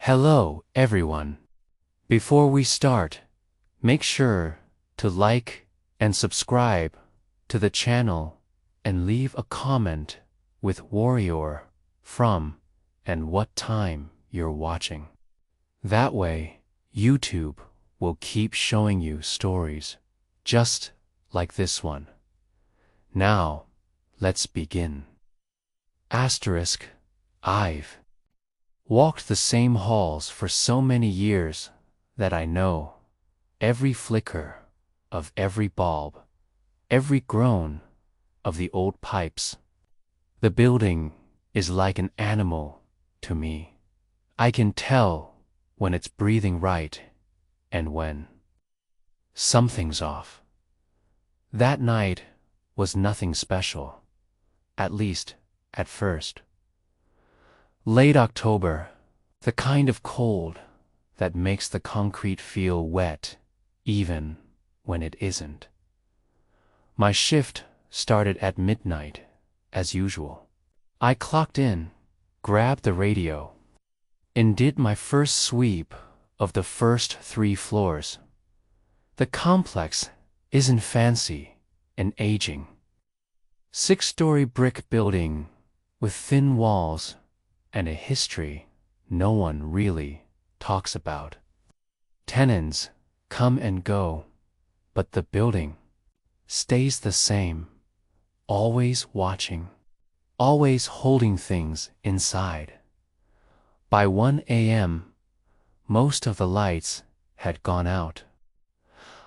Hello, everyone. Before we start, make sure to like and subscribe to the channel and leave a comment with warrior from and what time you're watching. That way, YouTube will keep showing you stories just like this one. Now, let's begin. I've walked the same halls for so many years that I know every flicker of every bulb, every groan of the old pipes. The building is like an animal to me. I can tell when it's breathing right and when something's off. That night was nothing special, at least at first. Late October, the kind of cold that makes the concrete feel wet even when it isn't. My shift started at midnight, as usual. I clocked in, grabbed the radio, and did my first sweep of the first 3 floors. The complex isn't fancy and aging. 6-story brick building with thin walls and a history no one really talks about. Tenants come and go, but the building stays the same, always watching, always holding things inside. By 1 a.m., most of the lights had gone out.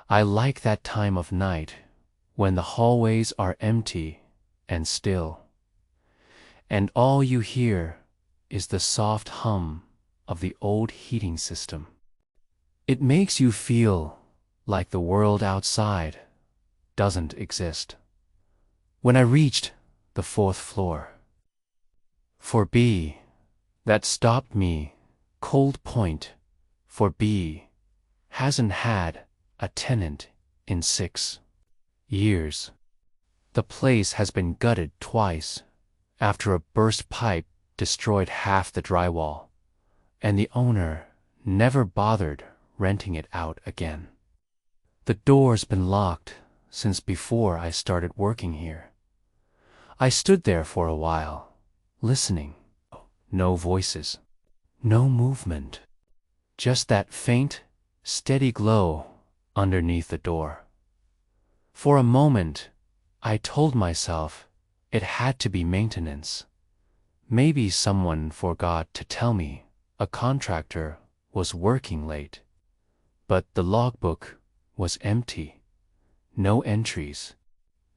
I like that time of night when the hallways are empty and still, and all you hear is the soft hum of the old heating system. It makes you feel like the world outside doesn't exist. When I reached the 4th floor, for B, that stopped me cold point, for B hasn't had a tenant in 6 years. The place has been gutted twice after a burst pipe destroyed half the drywall, and the owner never bothered renting it out again. The door's been locked since before I started working here. I stood there for a while, listening. No voices, no movement, just that faint, steady glow underneath the door. For a moment, I told myself it had to be maintenance. Maybe someone forgot to tell me a contractor was working late, but the logbook was empty. No entries,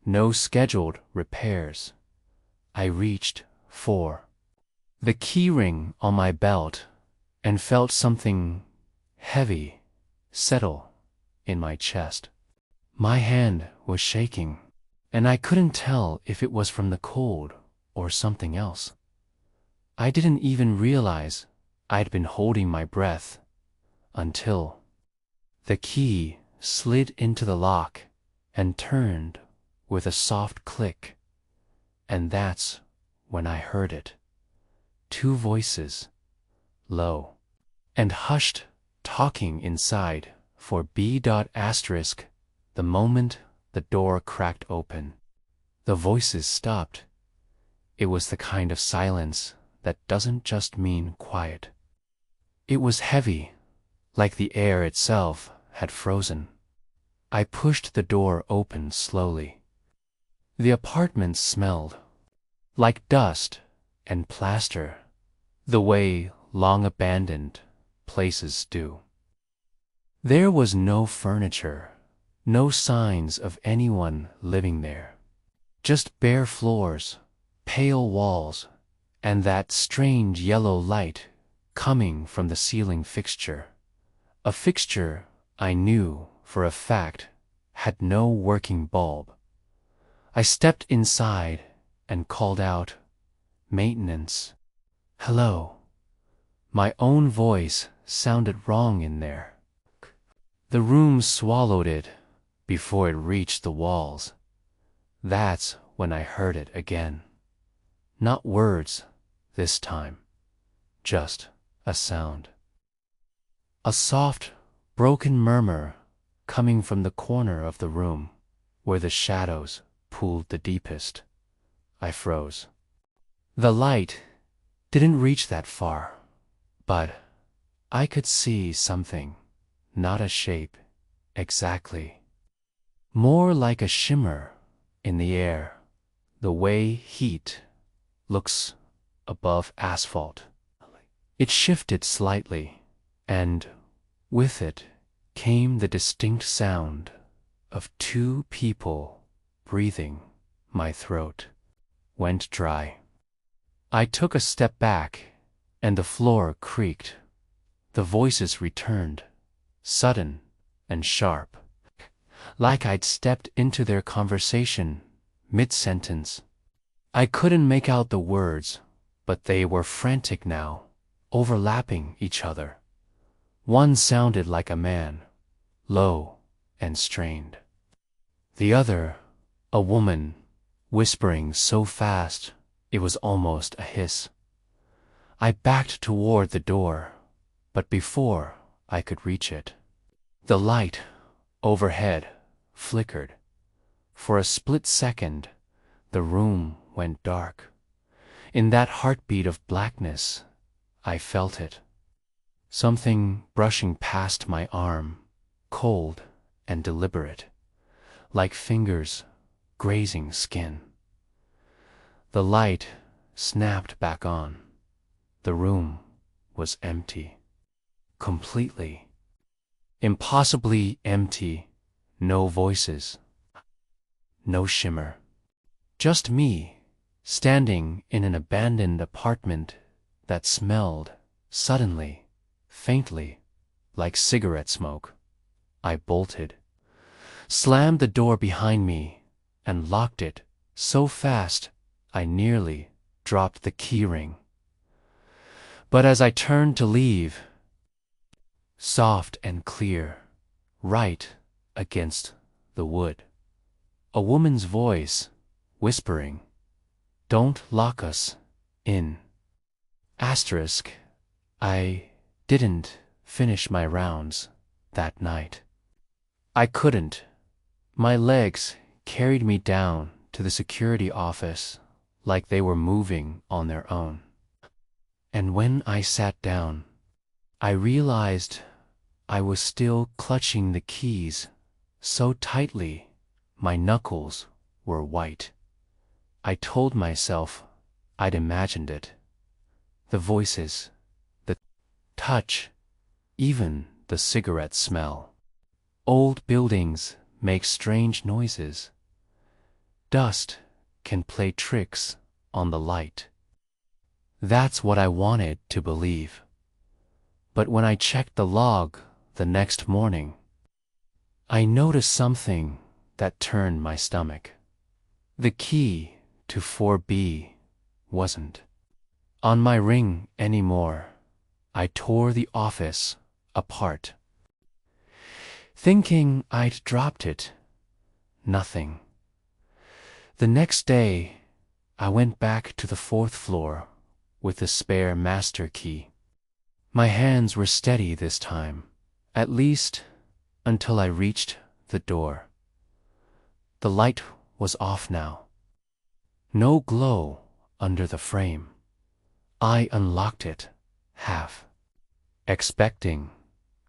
no scheduled repairs. I reached for the keyring on my belt and felt something heavy settle in my chest. My hand was shaking, and I couldn't tell if it was from the cold or something else. I didn't even realize I'd been holding my breath until the key slid into the lock and turned with a soft click, and that's when I heard it. 2 voices, low and hushed, talking inside for B. Asterisk. The moment the door cracked open, the voices stopped. It was the kind of silence that doesn't just mean quiet. It was heavy, like the air itself had frozen. I pushed the door open slowly. The apartment smelled like dust and plaster, the way long-abandoned places do. There was no furniture, no signs of anyone living there. Just bare floors, pale walls, and that strange yellow light coming from the ceiling fixture. A fixture I knew for a fact had no working bulb. I stepped inside and called out, "Maintenance." "Hello." My own voice sounded wrong in there. The room swallowed it before it reached the walls. That's when I heard it again. Not words this time, just a sound. A soft, broken murmur coming from the corner of the room where the shadows pooled the deepest. I froze. The light didn't reach that far, but I could see something, not a shape exactly. More like a shimmer in the air, the way heat looks above asphalt. It shifted slightly, and with it came the distinct sound of two people breathing. My throat went dry. I took a step back, and the floor creaked. The voices returned, sudden and sharp, like I'd stepped into their conversation mid-sentence. I couldn't make out the words, but they were frantic now, overlapping each other. One sounded like a man, low and strained. The other, a woman, whispering so fast it was almost a hiss. I backed toward the door, but before I could reach it, the light overhead flickered. For a split second, the room went dark. In that heartbeat of blackness, I felt it. Something brushing past my arm, cold and deliberate, like fingers grazing skin. The light snapped back on. The room was empty. Completely. Impossibly empty. No voices. No shimmer. Just me, standing in an abandoned apartment that smelled, suddenly, faintly, like cigarette smoke. I bolted, slammed the door behind me, and locked it so fast I nearly dropped the keyring. But as I turned to leave, soft and clear, right against the wood, a woman's voice whispering, "Don't lock us in." Asterisk, I didn't finish my rounds that night. I couldn't. My legs carried me down to the security office like they were moving on their own. And when I sat down, I realized I was still clutching the keys so tightly my knuckles were white. I told myself I'd imagined it. The voices, the touch, even the cigarette smell. Old buildings make strange noises. Dust can play tricks on the light. That's what I wanted to believe. But when I checked the log the next morning, I noticed something that turned my stomach. The key to 4B wasn't on my ring anymore. I tore the office apart, thinking I'd dropped it. Nothing. The next day, I went back to the 4th floor with the spare master key. My hands were steady this time, at least until I reached the door. The light was off now. No glow under the frame. I unlocked it, half expecting,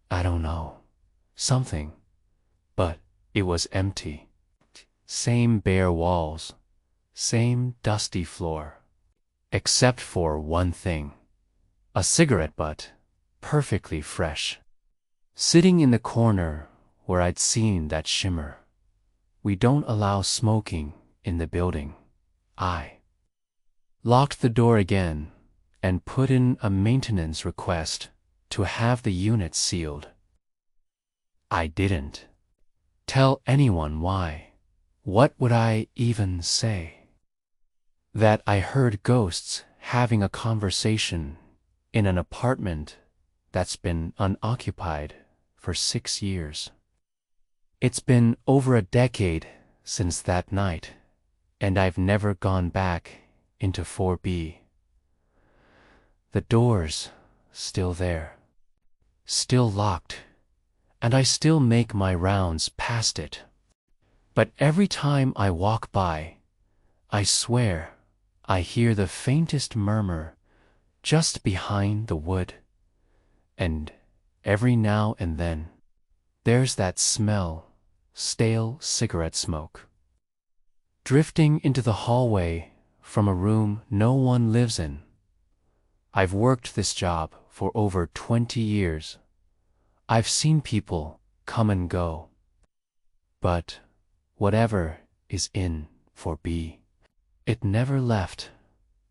I don't know, something, but it was empty. Same bare walls, same dusty floor, except for one thing, a cigarette butt, perfectly fresh, sitting in the corner where I'd seen that shimmer. We don't allow smoking in the building. I locked the door again and put in a maintenance request to have the unit sealed. I didn't tell anyone why. What would I even say? That I heard ghosts having a conversation in an apartment that's been unoccupied for 6 years. It's been over a decade since that night, and I've never gone back into 4B. The door's still there. still locked, and I still make my rounds past it. But every time I walk by, I swear I hear the faintest murmur just behind the wood, and every now and then there's that smell, stale cigarette smoke, drifting into the hallway from a room no one lives in. I've worked this job for over 20 years. I've seen people come and go. But whatever is in for B, it never left.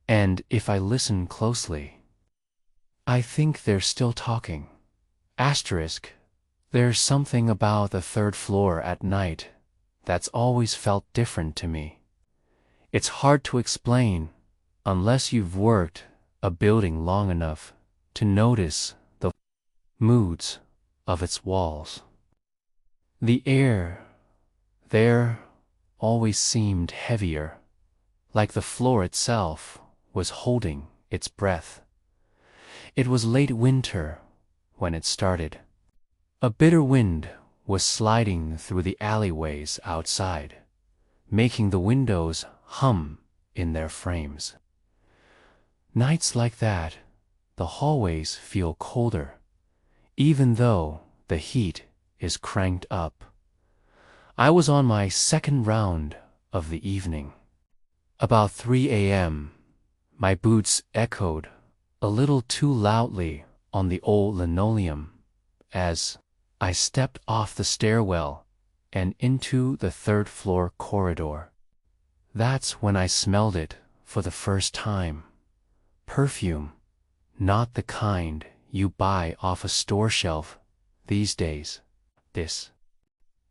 And if I listen closely, I think they're still talking. Asterisk, there's something about the third floor at night that's always felt different to me. It's hard to explain unless you've worked a building long enough to notice the moods of its walls. The air there always seemed heavier, like the floor itself was holding its breath. It was late winter when it started. A bitter wind was sliding through the alleyways outside, making the windows hum in their frames. Nights like that, the hallways feel colder, even though the heat is cranked up. I was on my second round of the evening. About 3 a.m., my boots echoed a little too loudly on the old linoleum as I stepped off the stairwell and into the third-floor corridor. That's when I smelled it for the first time. Perfume, not the kind you buy off a store shelf these days. This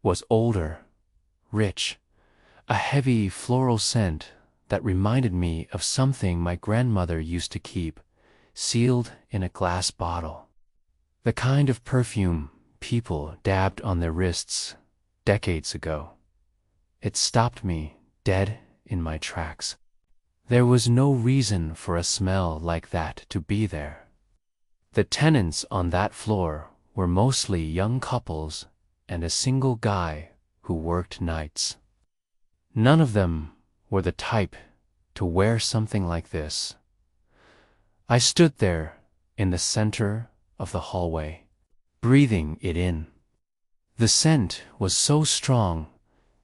was older, rich, a heavy floral scent that reminded me of something my grandmother used to keep, sealed in a glass bottle. The kind of perfume people dabbed on their wrists decades ago. It stopped me dead in my tracks. There was no reason for a smell like that to be there. The tenants on that floor were mostly young couples and a single guy who worked nights. None of them were the type to wear something like this. I stood there in the center of the hallway, breathing it in. The scent was so strong,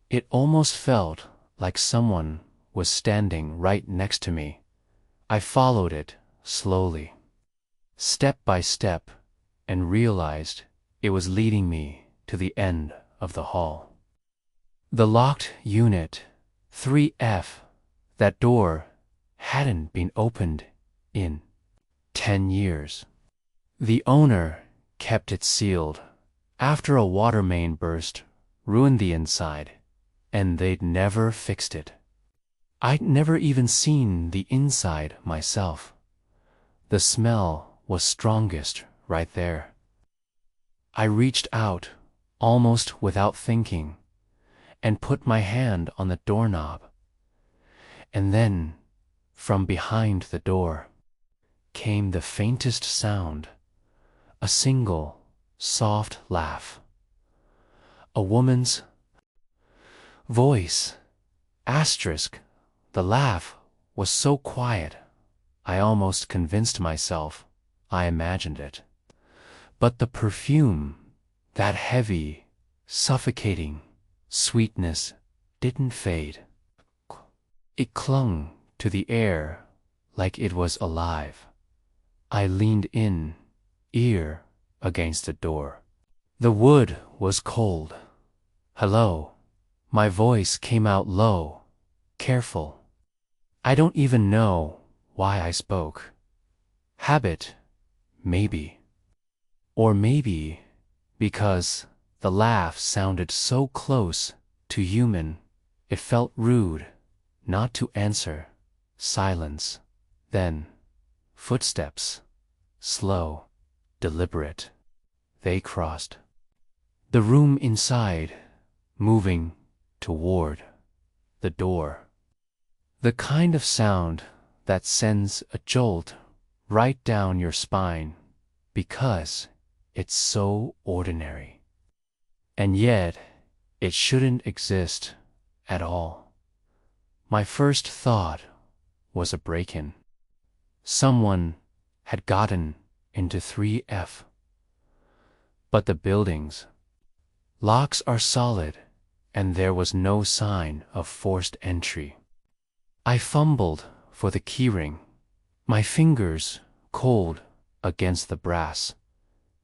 it almost felt like someone was standing right next to me. I followed it slowly, step by step, and realized it was leading me to the end of the hall. The locked unit, 3F, that door hadn't been opened in 10 years. The owner kept it sealed after a water main burst ruined the inside, and they'd never fixed it. I'd never even seen the inside myself. The smell was strongest right there. I reached out, almost without thinking, and put my hand on the doorknob. And then, from behind the door, came the faintest sound, a single, soft laugh. A woman's voice. Asterisk, the laugh was so quiet, I almost convinced myself I imagined it. But the perfume, that heavy, suffocating sweetness, didn't fade. It clung to the air like it was alive. I leaned in, ear against the door. The wood was cold. Hello. My voice came out low, careful. I don't even know why I spoke. Habit, maybe. Or maybe because the laugh sounded so close to human, it felt rude not to answer. Silence. Then, footsteps. Slow, deliberate. They crossed the room inside, moving toward the door. The kind of sound that sends a jolt right down your spine because It's so ordinary. And yet, it shouldn't exist at all. My first thought was a break-in. Someone had gotten into 3F. But the building's locks are solid, and there was no sign of forced entry. I fumbled for the keyring, my fingers cold against the brass,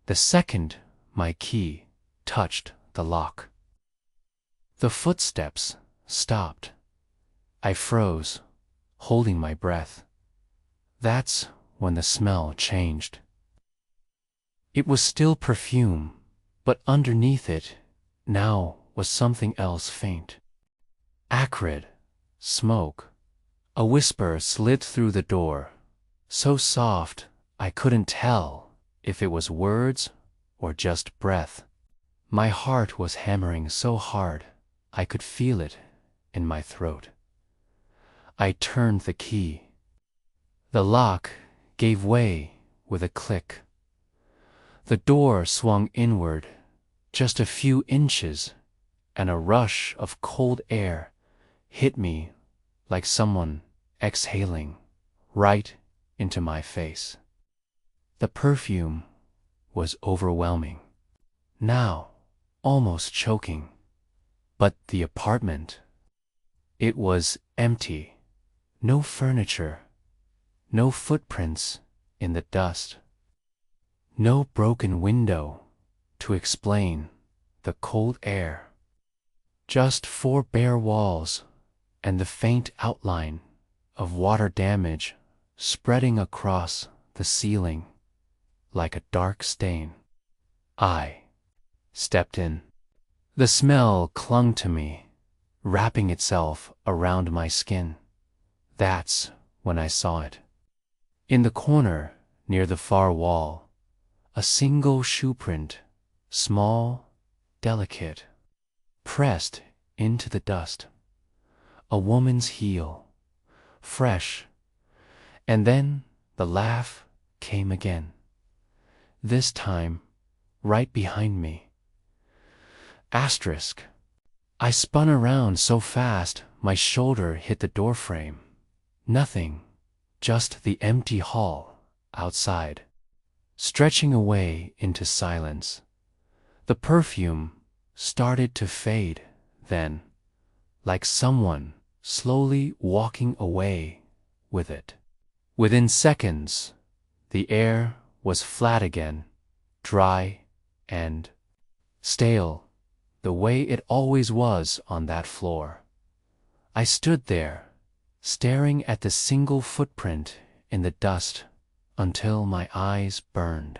the second my key touched the lock. The footsteps stopped. I froze, holding my breath. That's when the smell changed. It was still perfume, but underneath it now was something else faint. Acrid smoke. A whisper slid through the door, so soft I couldn't tell if it was words or just breath. My heart was hammering so hard I could feel it in my throat. I turned the key. The lock gave way with a click. The door swung inward just a few inches, and a rush of cold air hit me like someone exhaling right into my face. The perfume was overwhelming, now almost choking. But the apartment, it was empty. No furniture, no footprints in the dust, no broken window to explain the cold air. Just 4 bare walls and the faint outline of water damage spreading across the ceiling like a dark stain. I stepped in. The smell clung to me, wrapping itself around my skin. That's when I saw it. In the corner near the far wall, a single shoe print, small, delicate, pressed into the dust. A woman's heel, fresh, and then the laugh came again. This time, right behind me. Asterisk. I spun around so fast my shoulder hit the doorframe. Nothing, just the empty hall outside, stretching away into silence. The perfume started to fade then, like someone slowly walking away with it. Within seconds, the air was flat again, dry and stale, the way it always was on that floor. I stood there, staring at the single footprint in the dust until my eyes burned.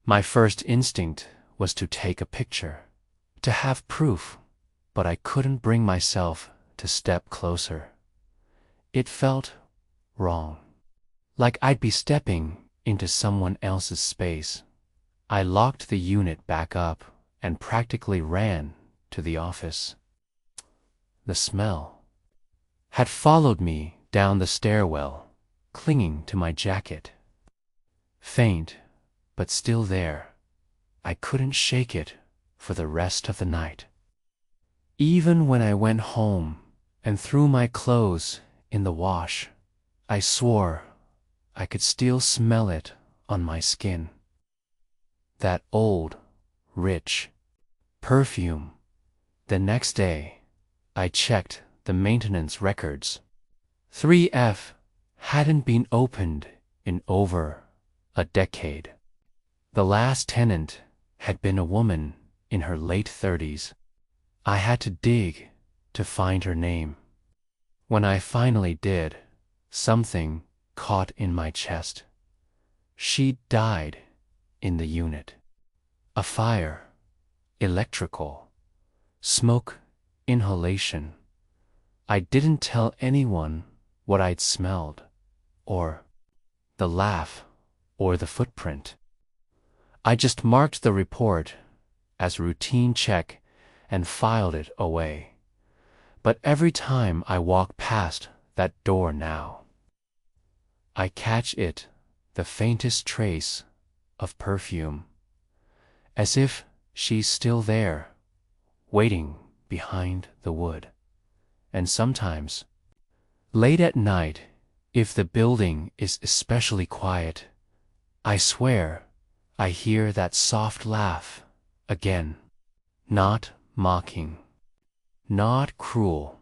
My first instinct was to take a picture, to have proof, but I couldn't bring myself to step closer. It felt wrong, like I'd be stepping into someone else's space. I locked the unit back up and practically ran to the office. The smell had followed me down the stairwell, clinging to my jacket. Faint, but still there. I couldn't shake it for the rest of the night. Even when I went home and threw my clothes in the wash, I swore I could still smell it on my skin. That old, rich perfume. The next day, I checked the maintenance records. 3F hadn't been opened in over a decade. The last tenant had been a woman in her late 30s. I had to dig to find her name. When I finally did, something caught in my chest. She died in the unit. A fire, electrical, smoke inhalation. I didn't tell anyone what I'd smelled, or the laugh, or the footprint. I just marked the report as routine check and filed it away. But every time I walk past that door now, I catch it, the faintest trace of perfume, as if she's still there, waiting behind the wood. And sometimes, late at night, if the building is especially quiet, I swear I hear that soft laugh again. Not mocking, not cruel,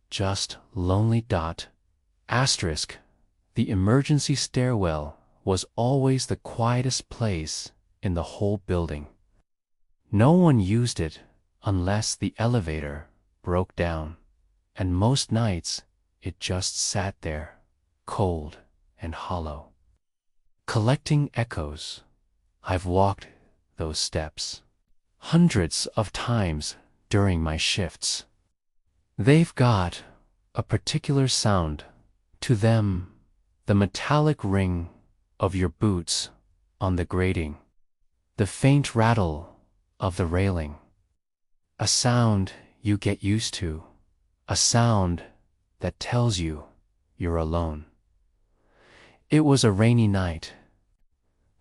just lonely. Asterisk. The emergency stairwell was always the quietest place in the whole building. No one used it unless the elevator broke down, and most nights it just sat there, cold and hollow, collecting echoes. I've walked those steps hundreds of times during my shifts. They've got a particular sound to them, the metallic ring of your boots on the grating, the faint rattle of the railing. A sound you get used to, a sound that tells you you're alone. It was a rainy night,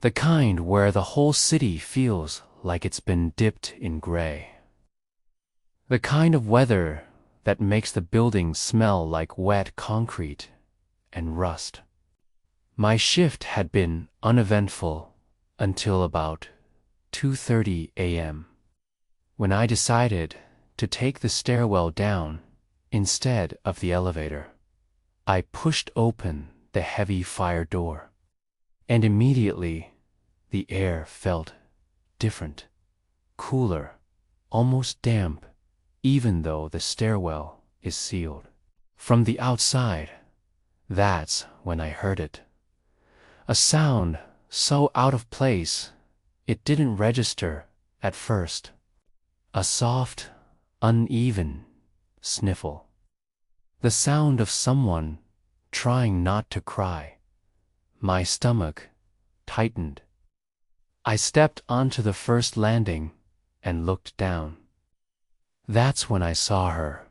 the kind where the whole city feels like it's been dipped in gray. The kind of weather that makes the building smell like wet concrete and rust. My shift had been uneventful until about 2:30 a.m. when I decided to take the stairwell down instead of the elevator. I pushed open the heavy fire door, and immediately the air felt different, cooler, almost damp, even though the stairwell is sealed. From the outside, that's when I heard it. A sound so out of place, it didn't register at first. A soft, uneven sniffle. The sound of someone trying not to cry. My stomach tightened. I stepped onto the first landing and looked down. That's when I saw her,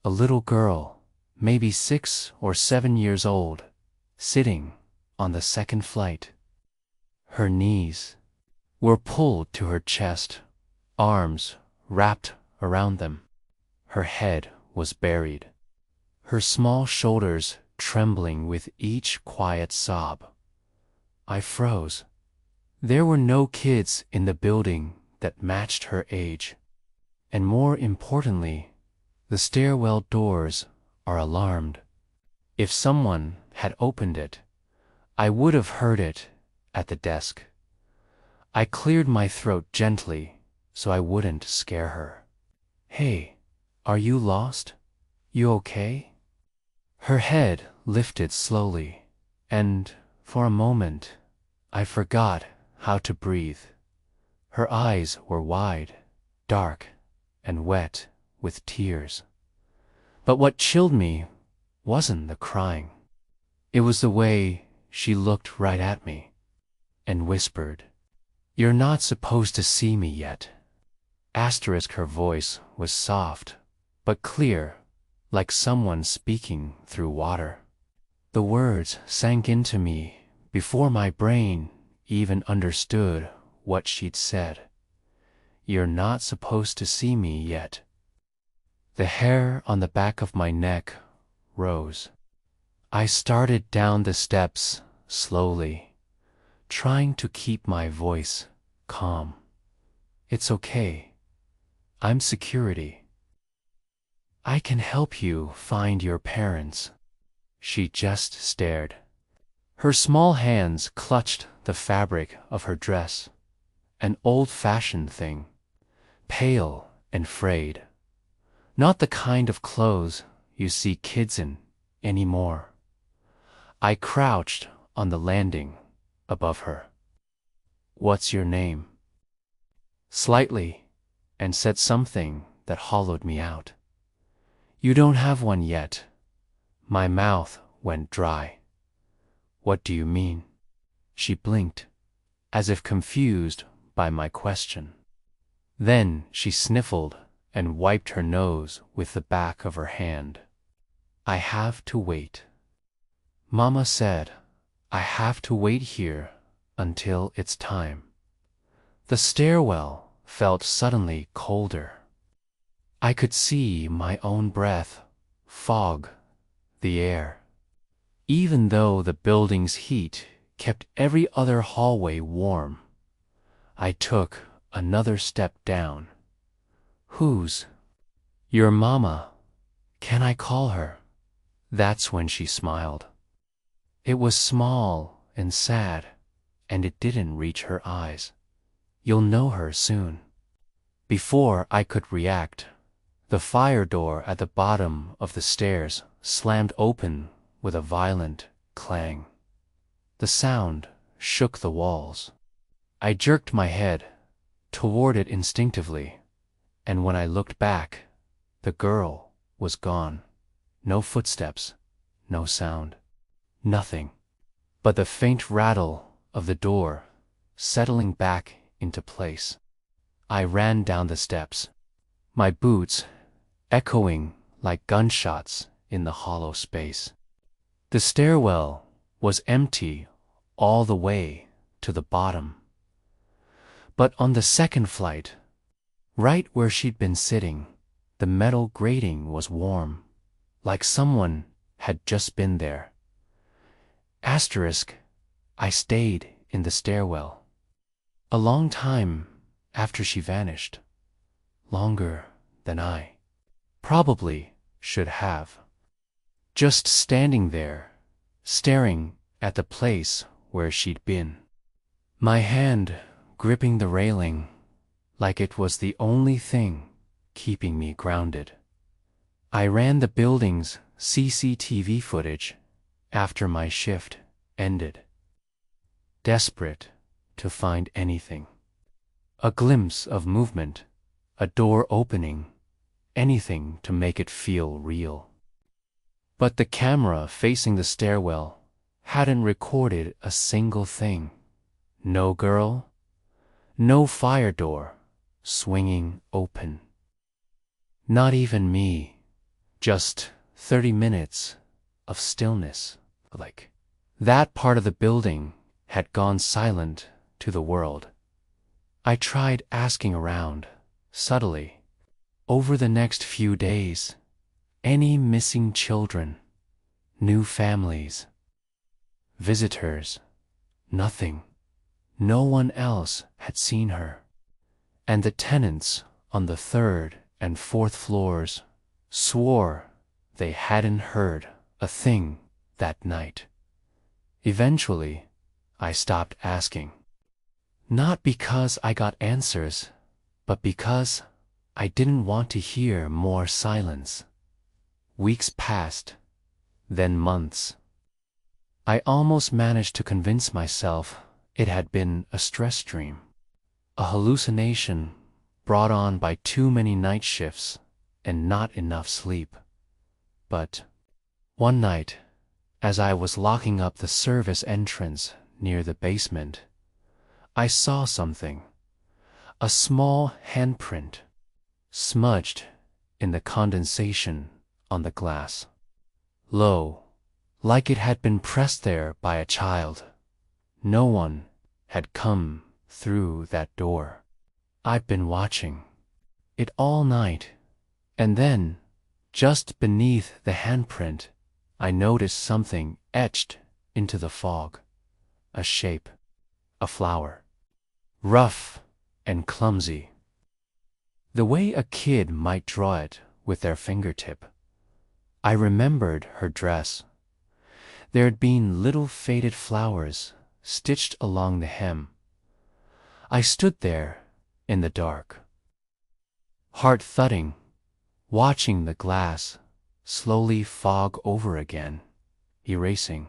a little girl, maybe 6 or 7 years old, sitting on the second flight. Her knees were pulled to her chest, arms wrapped around them. Her head was buried, her small shoulders trembling with each quiet sob. I froze. There were no kids in the building that matched her age. And more importantly, the stairwell doors are alarmed. If someone had opened it, I would have heard it at the desk. I cleared my throat gently so I wouldn't scare her. "Hey, are you lost? You okay?" Her head lifted slowly, and for a moment I forgot how to breathe. Her eyes were wide, dark, and wet with tears. But what chilled me wasn't the crying. It was the way she looked right at me and whispered, "You're not supposed to see me yet." Asterisk. Her voice was soft, but clear, like someone speaking through water. The words sank into me before my brain even understood what she'd said. "You're not supposed to see me yet." The hair on the back of my neck rose. I started down the steps slowly, trying to keep my voice calm. "It's okay. I'm security. I can help you find your parents." She just stared. Her small hands clutched the fabric of her dress, an old-fashioned thing, pale and frayed. Not the kind of clothes you see kids in anymore. I crouched on the landing above her. "What's your name?" Slightly, and said something that hollowed me out. "You don't have one yet." My mouth went dry. "What do you mean?" She blinked, as if confused by my question. Then she sniffled and wiped her nose with the back of her hand. "I have to wait. Mama said I have to wait here until it's time." The stairwell felt suddenly colder. I could see my own breath fog the air, even though the building's heat kept every other hallway warm. I took another step down. Whose? Your mama. Can I call her? That's when she smiled. It was small and sad, and it didn't reach her eyes. You'll know her soon. Before I could react, the fire door at the bottom of the stairs slammed open with a violent clang. The sound shook the walls. I jerked my head toward it instinctively, and when I looked back, the girl was gone. No footsteps, no sound, nothing but the faint rattle of the door settling back into place. I ran down the steps, my boots echoing like gunshots in the hollow space. The stairwell was empty all the way to the bottom. But on the second flight, right where she'd been sitting, the metal grating was warm, like someone had just been there. Asterisk, I stayed in the stairwell a long time after she vanished, longer than I probably should have. Just standing there, staring at the place where she'd been. My hand gripping the railing like it was the only thing keeping me grounded. I ran the building's CCTV footage after my shift ended, desperate to find anything. A glimpse of movement, a door opening, anything to make it feel real. But the camera facing the stairwell hadn't recorded a single thing. No girl, no fire door swinging open. Not even me, just 30 minutes of stillness, like that part of the building had gone silent to the world. I tried asking around, subtly, over the next few days, any missing children, new families, visitors, nothing. No one else had seen her, and the tenants on the third and fourth floors swore they hadn't heard a thing that night. Eventually, I stopped asking. Not because I got answers, but because I didn't want to hear more silence. Weeks passed, then months. I almost managed to convince myself it had been a stress dream, a hallucination brought on by too many night shifts and not enough sleep. But one night, as I was locking up the service entrance near the basement, I saw something, a small handprint, smudged in the condensation on the glass. Low, like it had been pressed there by a child. No one had come through that door. I'd been watching it all night, and then, just beneath the handprint, I noticed something etched into the fog. A shape, a flower, rough and clumsy, the way a kid might draw it with their fingertip. I remembered her dress. There had been little faded flowers stitched along the hem. I stood there in the dark, heart thudding, watching the glass slowly fog over again, erasing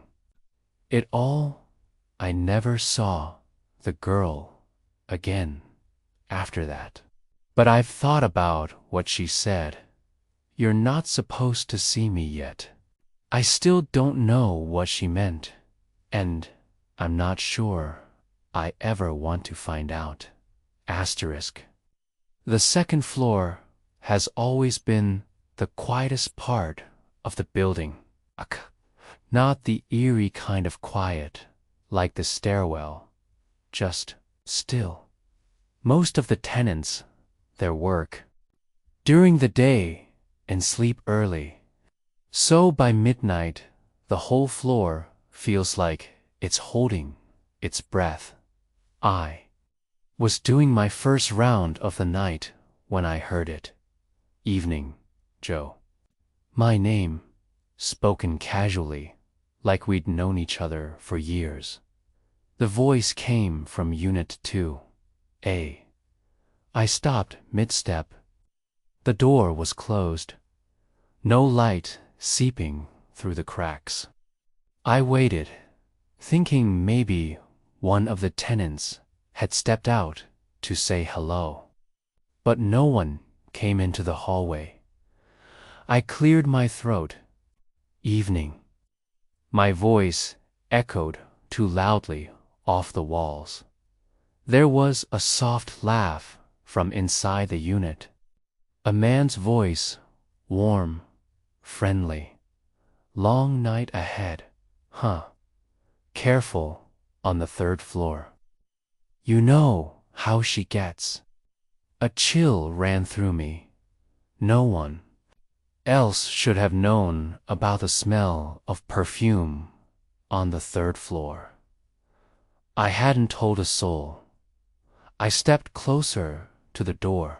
it all. I never saw the girl again after that. But I've thought about what she said. You're not supposed to see me yet. I still don't know what she meant, and I'm not sure I ever want to find out. Asterisk. The second floor has always been the quietest part of the building. Not the eerie kind of quiet, like the stairwell, just still, Most of the tenants, their work during the day and sleep early. So by midnight, the whole floor feels like it's holding its breath. I was doing my first round of the night when I heard it. Evening, Joe. My name, spoken casually, like we'd known each other for years. The voice came from Unit 2A. I stopped mid-step. The door was closed. No light seeping through the cracks. I waited, thinking maybe one of the tenants had stepped out to say hello. But no one came into the hallway. I cleared my throat. Evening. My voice echoed too loudly off the walls. There was a soft laugh from inside the unit. A man's voice, warm, friendly. Long night ahead, huh? Careful on the third floor. You know how she gets. A chill ran through me. No one else should have known about the smell of perfume on the third floor. I hadn't told a soul. I stepped closer to the door.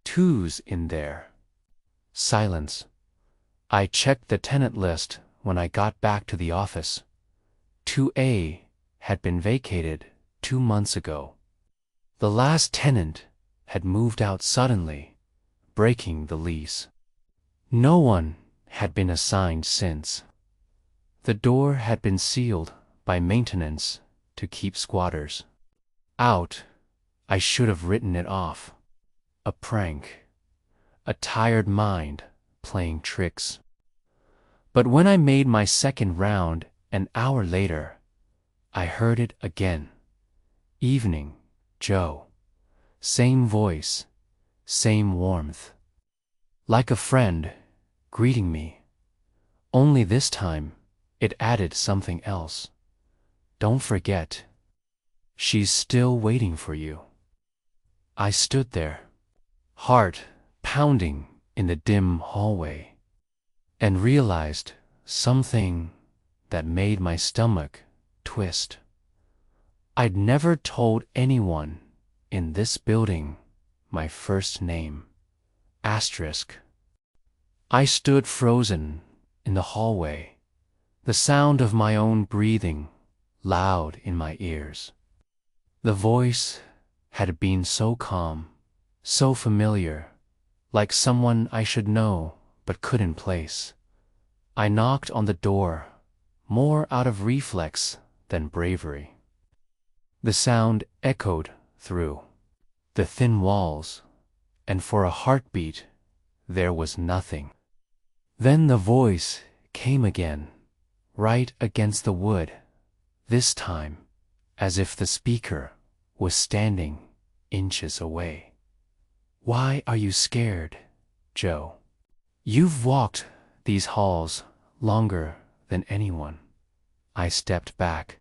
Two's in there. Silence. I checked the tenant list when I got back to the office. 2A had been vacated 2 months ago. The last tenant had moved out suddenly, breaking the lease. No one had been assigned since. The door had been sealed by maintenance to keep squatters out. I should have written it off. A prank. A tired mind playing tricks. But when I made my second round an hour later, I heard it again. Evening, Joe. Same voice, same warmth. Like a friend greeting me. Only this time, it added something else. Don't forget, she's still waiting for you. I stood there, heart pounding in the dim hallway, and realized something that made my stomach twist. I'd never told anyone in this building my first name. Asterisk. I stood frozen in the hallway, the sound of my own breathing loud in my ears. The voice had been so calm, so familiar, like someone I should know but couldn't place. I knocked on the door, more out of reflex than bravery. The sound echoed through the thin walls, and for a heartbeat there was nothing. Then the voice came again, right against the wood, this time as if the speaker was standing inches away. Why are you scared, Joe? You've walked these halls longer than anyone. I stepped back.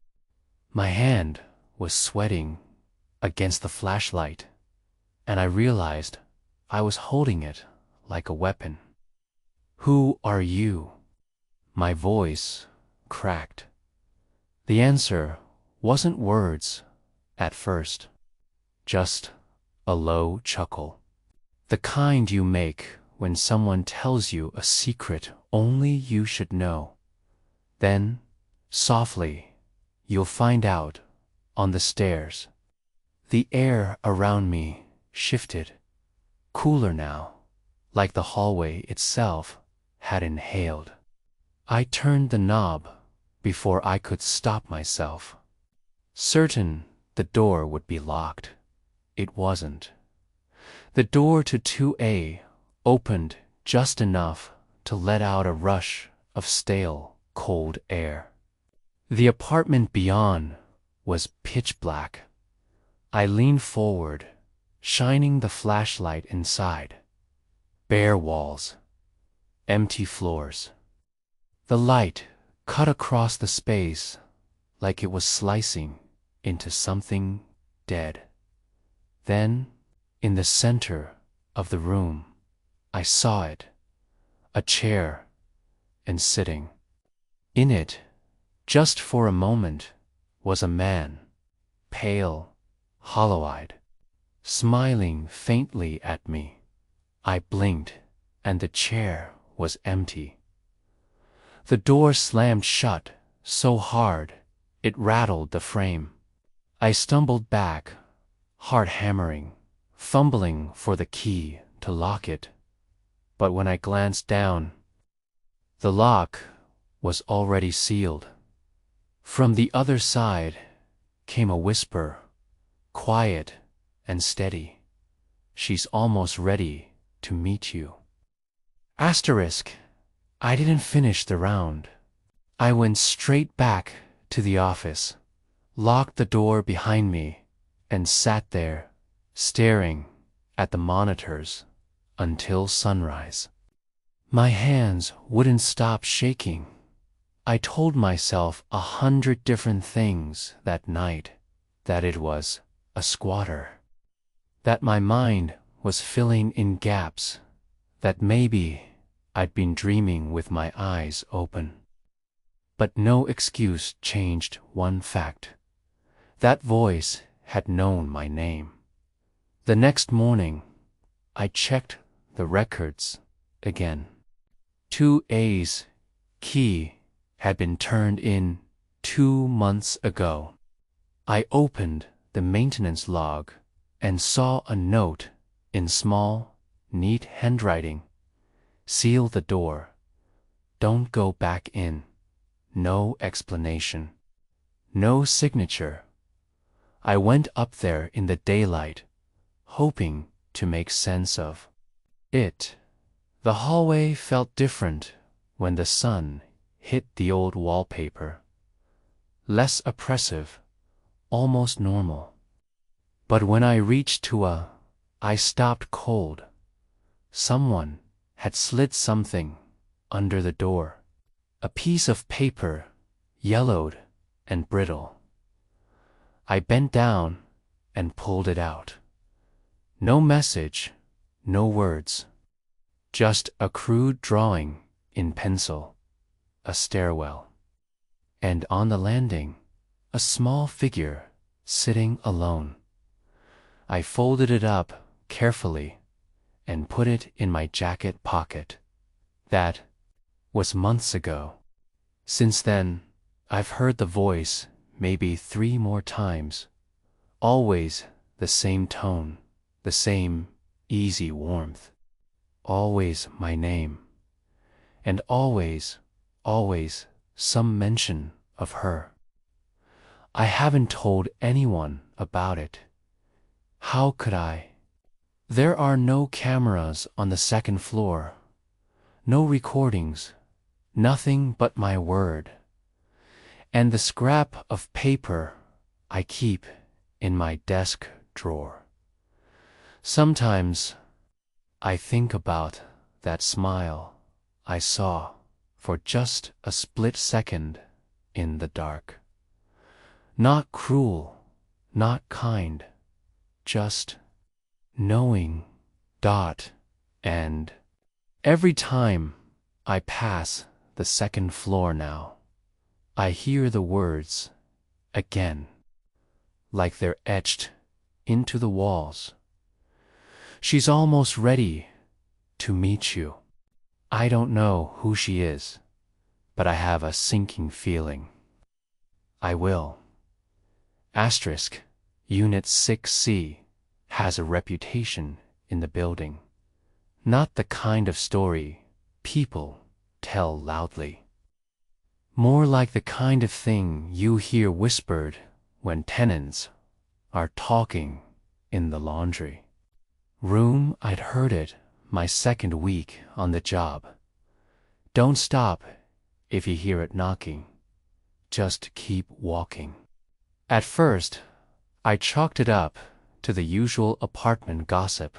My hand was sweating against the flashlight, and I realized I was holding it like a weapon. Who are you? My voice cracked. The answer wasn't words at first, just a low chuckle. The kind you make when someone tells you a secret only you should know. Then, softly, you'll find out on the stairs. The air around me shifted, cooler now, like the hallway itself had inhaled. I turned the knob before I could stop myself. Certain the door would be locked. It wasn't. The door to 2A opened just enough to let out a rush of stale, cold air. The apartment beyond was pitch black. I leaned forward, shining the flashlight inside. Bare walls, empty floors. The light cut across the space like it was slicing into something dead. Then, in the center of the room, I saw it, a chair, and sitting in it, just for a moment, was a man, pale, hollow-eyed, smiling faintly at me. I blinked, and the chair was empty. The door slammed shut so hard it rattled the frame. I stumbled back, heart hammering, fumbling for the key to lock it. But when I glanced down, the lock was already sealed. From the other side came a whisper, quiet and steady. "She's almost ready to meet you." Asterisk. I didn't finish the round. I went straight back to the office, locked the door behind me, and sat there, staring at the monitors until sunrise. My hands wouldn't stop shaking. I told myself 100 different things that night, that it was a squatter, that my mind was filling in gaps, that maybe I'd been dreaming with my eyes open. But no excuse changed one fact. That voice had known my name. The next morning, I checked the records again. 2A's key had been turned in 2 months ago. I opened the maintenance log and saw a note in small, neat handwriting. "Seal the door. Don't go back in." No explanation. No signature. I went up there in the daylight, hoping to make sense of it. The hallway felt different when the sun hit the old wallpaper. Less oppressive, almost normal. But when I reached I stopped cold. Someone had slid something under the door. A piece of paper, yellowed and brittle. I bent down and pulled it out. No message, no words. Just a crude drawing in pencil, a stairwell. And on the landing, a small figure sitting alone. I folded it up carefully and put it in my jacket pocket. That was months ago. Since then, I've heard the voice maybe 3 more times. Always the same tone, the same easy warmth. Always my name. And always some mention of her. I haven't told anyone about it. How could I? There are no cameras on the 2nd floor. No recordings. Nothing but my word. And the scrap of paper I keep in my desk drawer. Sometimes I think about that smile I saw for just a split second in the dark. Not cruel, not kind, just knowing. And every time I pass the 2nd floor now, I hear the words again, like they're etched into the walls. "She's almost ready to meet you." I don't know who she is, but I have a sinking feeling I will. Asterisk. Unit 6C has a reputation in the building. Not the kind of story people tell loudly. More like the kind of thing you hear whispered when tenants are talking in the laundry room. I'd heard it my 2nd week on the job. Don't stop if you hear it knocking. Just keep walking. At first, I chalked it up to the usual apartment gossip.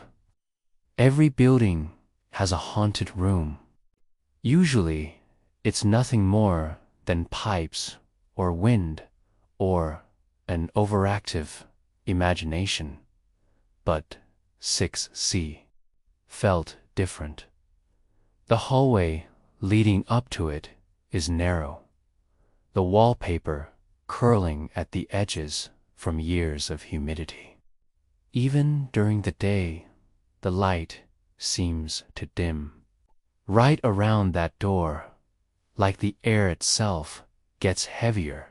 Every building has a haunted room. Usually, it's nothing more than pipes or wind or an overactive imagination. But 6C felt different. The hallway leading up to it is narrow, the wallpaper curling at the edges from years of humidity. Even during the day, the light seems to dim. Right around that door, like the air itself, gets heavier.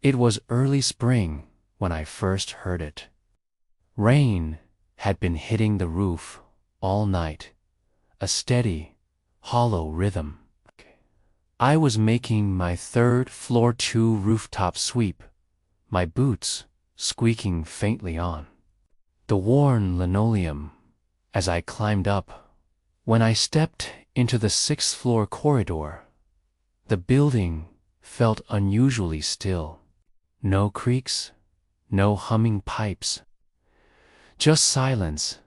It was early spring when I first heard it. Rain had been hitting the roof all night, a steady, hollow rhythm. I was making my third floor 2 rooftop sweep, my boots squeaking faintly on the worn linoleum as I climbed up. When I stepped into the 6th floor corridor, the building felt unusually still. No creaks, no humming pipes, just silence,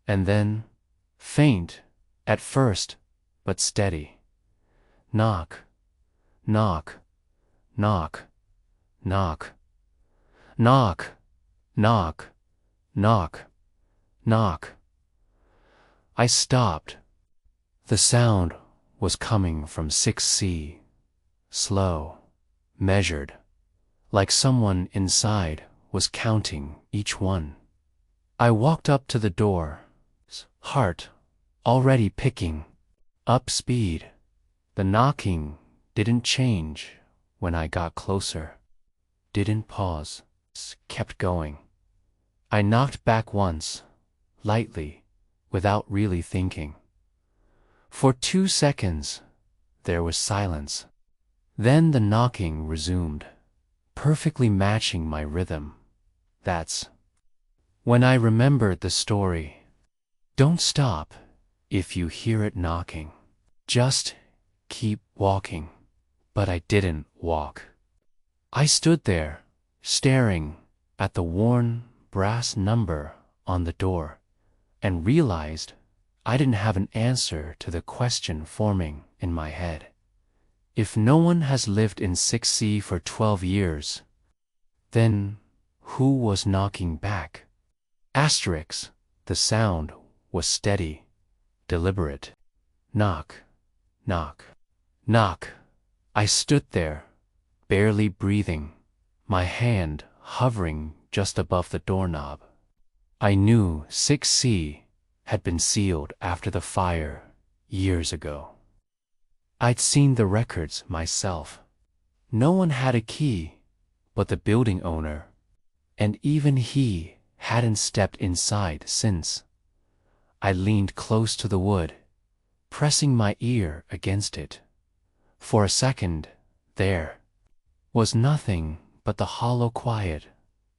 and then, faint at first, but steady. Knock, knock, knock, knock, knock, knock, knock, knock. I stopped. The sound was coming from 6C, slow, measured, like someone inside was counting each one. I walked up to the door, heart already picking up speed. The knocking didn't change when I got closer, didn't pause, kept going. I knocked back once, lightly, without really thinking. For 2 seconds, there was silence. Then the knocking resumed, perfectly matching my rhythm. That's when I remembered the story. Don't stop if you hear it knocking. Just keep walking. But I didn't walk. I stood there, staring at the worn brass number on the door, and realized I didn't have an answer to the question forming in my head. If no one has lived in 6C for 12 years, then who was knocking back? Asterisk, the sound was steady, deliberate. Knock, knock, knock. I stood there, barely breathing, my hand hovering just above the doorknob. I knew 6C had been sealed after the fire years ago. I'd seen the records myself. No one had a key but the building owner, and even he hadn't stepped inside since. I leaned close to the wood, pressing my ear against it. For a second, there was nothing but the hollow quiet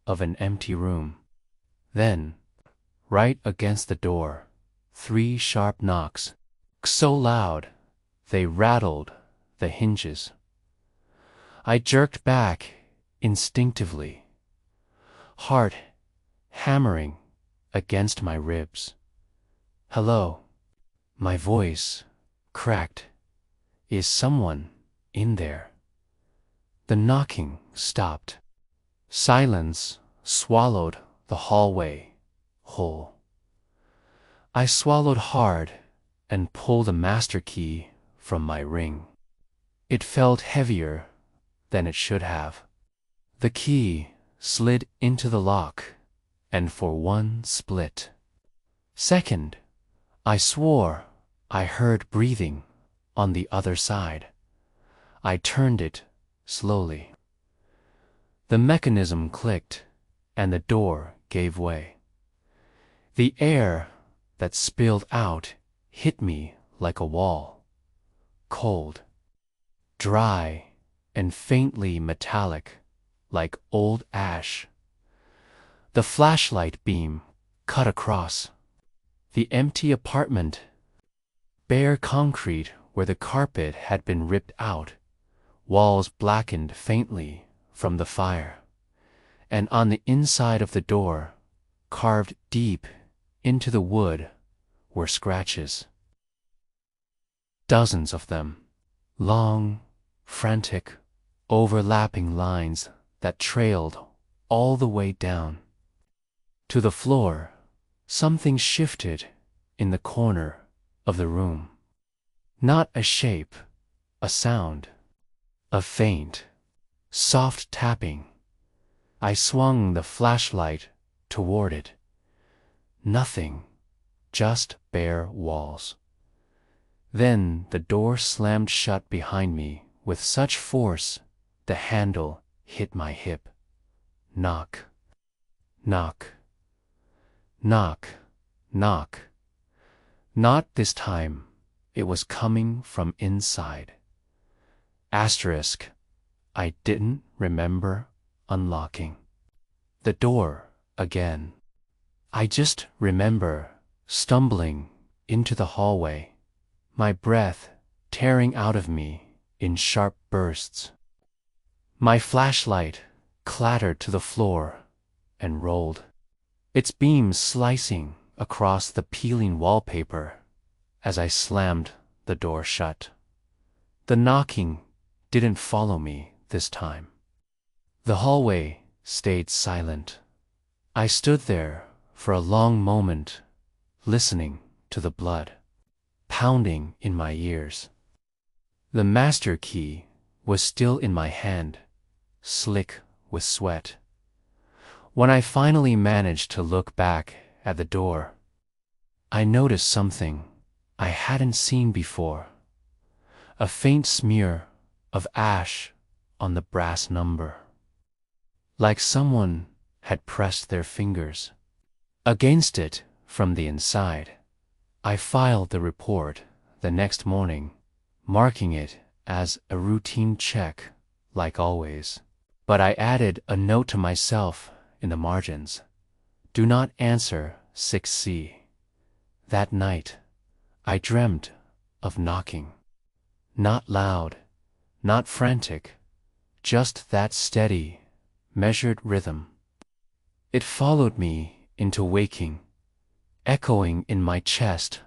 of an empty room. Then, right against the door, 3 sharp knocks, so loud they rattled the hinges. I jerked back instinctively, heart hammering against my ribs. Hello, my voice cracked. Is someone in there? The knocking stopped. Silence swallowed the hallway whole. I swallowed hard and pulled the master key from my ring. It felt heavier than it should have. The key slid into the lock, and for one split second, I swore I heard breathing on the other side. I turned it slowly. The mechanism clicked, and the door gave way. The air that spilled out hit me like a wall, cold, dry, and faintly metallic, like old ash. The flashlight beam cut across the empty apartment, bare concrete where the carpet had been ripped out, walls blackened faintly from the fire, and on the inside of the door, carved deep into the wood, were scratches. Dozens of them, long, frantic, overlapping lines that trailed all the way down. To the floor, something shifted in the corner of the room. Not a shape, a sound, a faint, soft tapping. I swung the flashlight toward it. Nothing, just bare walls. Then the door slammed shut behind me with such force the handle hit my hip. Knock, knock, knock, knock. Not this time. It was coming from inside. Asterisk. I didn't remember unlocking the door again. I just remember stumbling into the hallway, my breath tearing out of me in sharp bursts. My flashlight clattered to the floor and rolled, its beams slicing across the peeling wallpaper as I slammed the door shut. The knocking didn't follow me this time. The hallway stayed silent. I stood there for a long moment, listening to the blood pounding in my ears. The master key was still in my hand, slick with sweat. When I finally managed to look back at the door, I noticed something I hadn't seen before. A faint smear of ash on the brass number, like someone had pressed their fingers against it from the inside. I filed the report the next morning, marking it as a routine check, like always. But I added a note to myself in the margins. Do not answer 6C. That night, I dreamt of knocking. Not loud, not frantic, just that steady, measured rhythm. It followed me into waking, echoing in my chest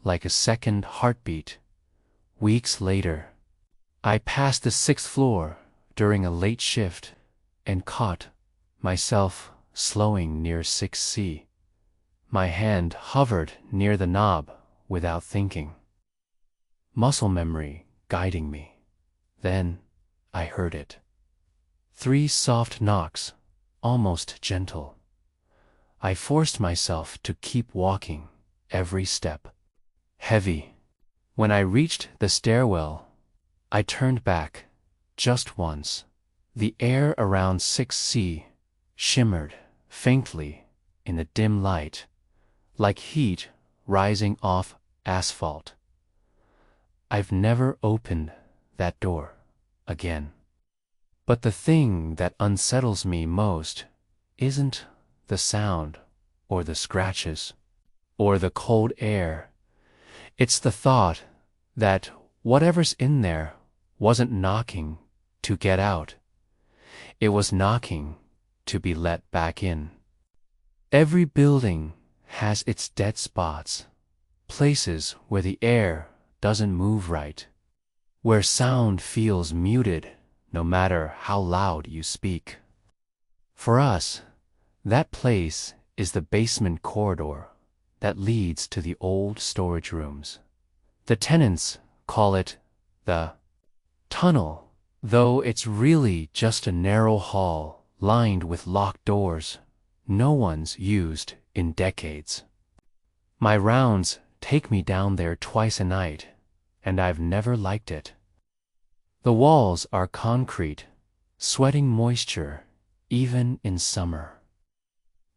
like a second heartbeat. Weeks later, I passed the 6th floor during a late shift and caught myself slowing near 6C. My hand hovered near the knob without thinking. Muscle memory guiding me. Then I heard it. 3 soft knocks, almost gentle. I forced myself to keep walking, every step heavy. When I reached the stairwell, I turned back just once. The air around 6C shimmered faintly in the dim light, like heat rising off asphalt. I've never opened that door again. But the thing that unsettles me most isn't the sound or the scratches or the cold air. It's the thought that whatever's in there wasn't knocking to get out. It was knocking to be let back in. Every building has its dead spots, places where the air doesn't move right, where sound feels muted no matter how loud you speak. For us, that place is the basement corridor that leads to the old storage rooms. The tenants call it the tunnel, though it's really just a narrow hall lined with locked doors no one's used in decades. My rounds take me down there twice a night, and I've never liked it. The walls are concrete, sweating moisture even in summer.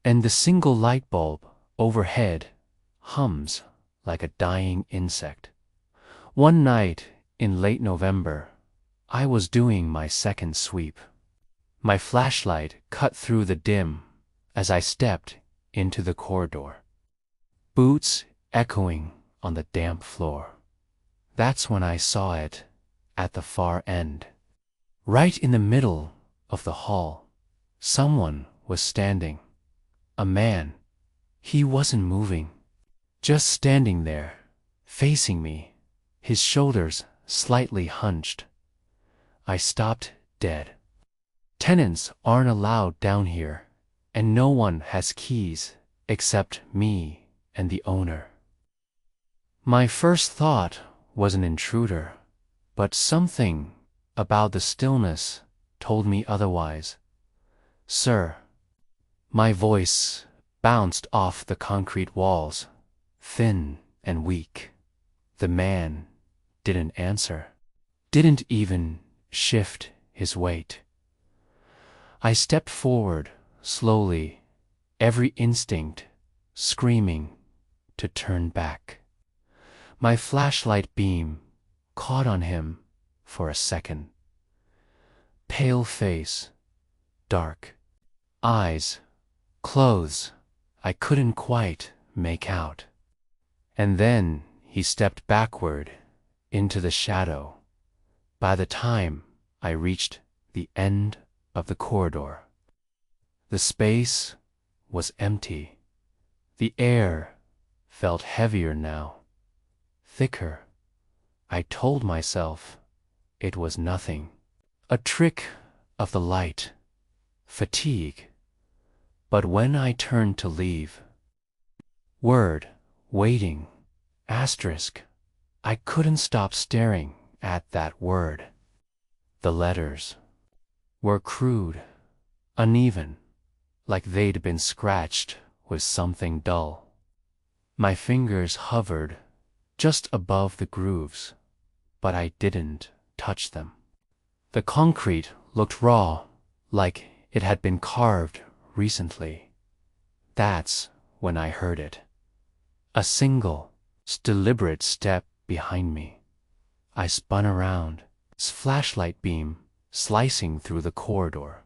And the single light bulb overhead hums like a dying insect. One night in late November, I was doing my second sweep. My flashlight cut through the dim as I stepped into the corridor. Boots echoing on the damp floor. That's when I saw it at the far end. Right in the middle of the hall, someone was standing. A man. He wasn't moving. Just standing there, facing me, his shoulders slightly hunched. I stopped dead. Tenants aren't allowed down here, and no one has keys except me and the owner. My first thought was an intruder, but something about the stillness told me otherwise. "Sir." My voice bounced off the concrete walls, thin and weak. The man didn't answer, didn't even shift his weight. I stepped forward slowly, every instinct screaming to turn back. My flashlight beam caught on him for a second. Pale face, dark eyes, clothes I couldn't quite make out. And then he stepped backward into the shadow. By the time I reached the end of the corridor, the space was empty. The air felt heavier now, thicker. I told myself it was nothing, a trick of the light, fatigue. But when I turned to leave, word, waiting, asterisk, I couldn't stop staring at that word. The letters were crude, uneven, like they'd been scratched with something dull. My fingers hovered just above the grooves, but I didn't touch them. The concrete looked raw, like it had been carved recently. That's when I heard it. A single, deliberate step behind me. I spun around, flashlight beam slicing through the corridor.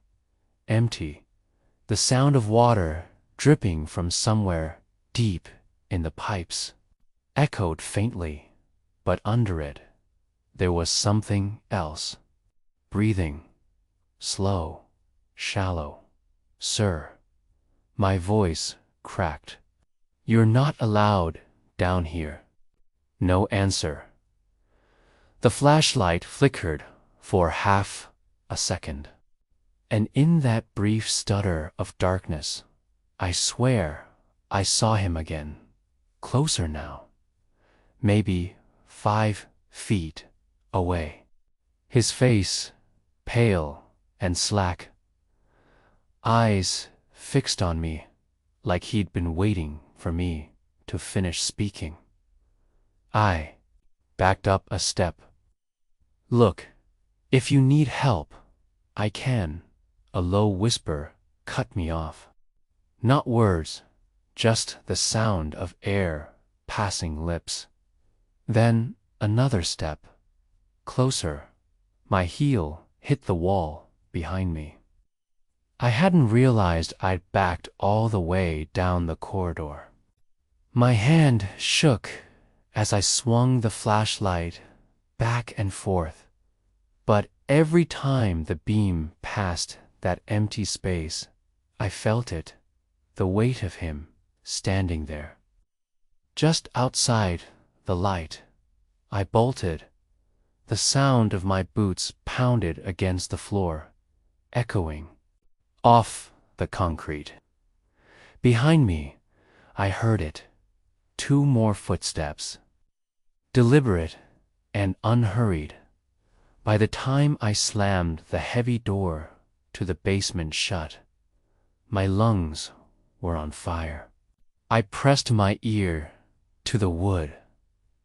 Empty. The sound of water dripping from somewhere deep in the pipes echoed faintly, but under it there was something else. Breathing. Slow. Shallow. "Sir." My voice cracked. "You're not allowed down here." No answer. The flashlight flickered for half a second. And in that brief stutter of darkness, I swear I saw him again, closer now, maybe 5 feet away. His face pale and slack, eyes fixed on me like he'd been waiting for me to finish speaking. I backed up a step. "Look, if you need help, I can." A low whisper cut me off. Not words, just the sound of air passing lips. Then another step. Closer. My heel hit the wall behind me. I hadn't realized I'd backed all the way down the corridor. My hand shook as I swung the flashlight back and forth, but every time the beam passed that empty space, I felt it, the weight of him standing there. Just outside the light, I bolted. The sound of my boots pounded against the floor, echoing off the concrete. Behind me, I heard it. 2 more footsteps. Deliberate and unhurried. By the time I slammed the heavy door to the basement shut, my lungs were on fire. I pressed my ear to the wood.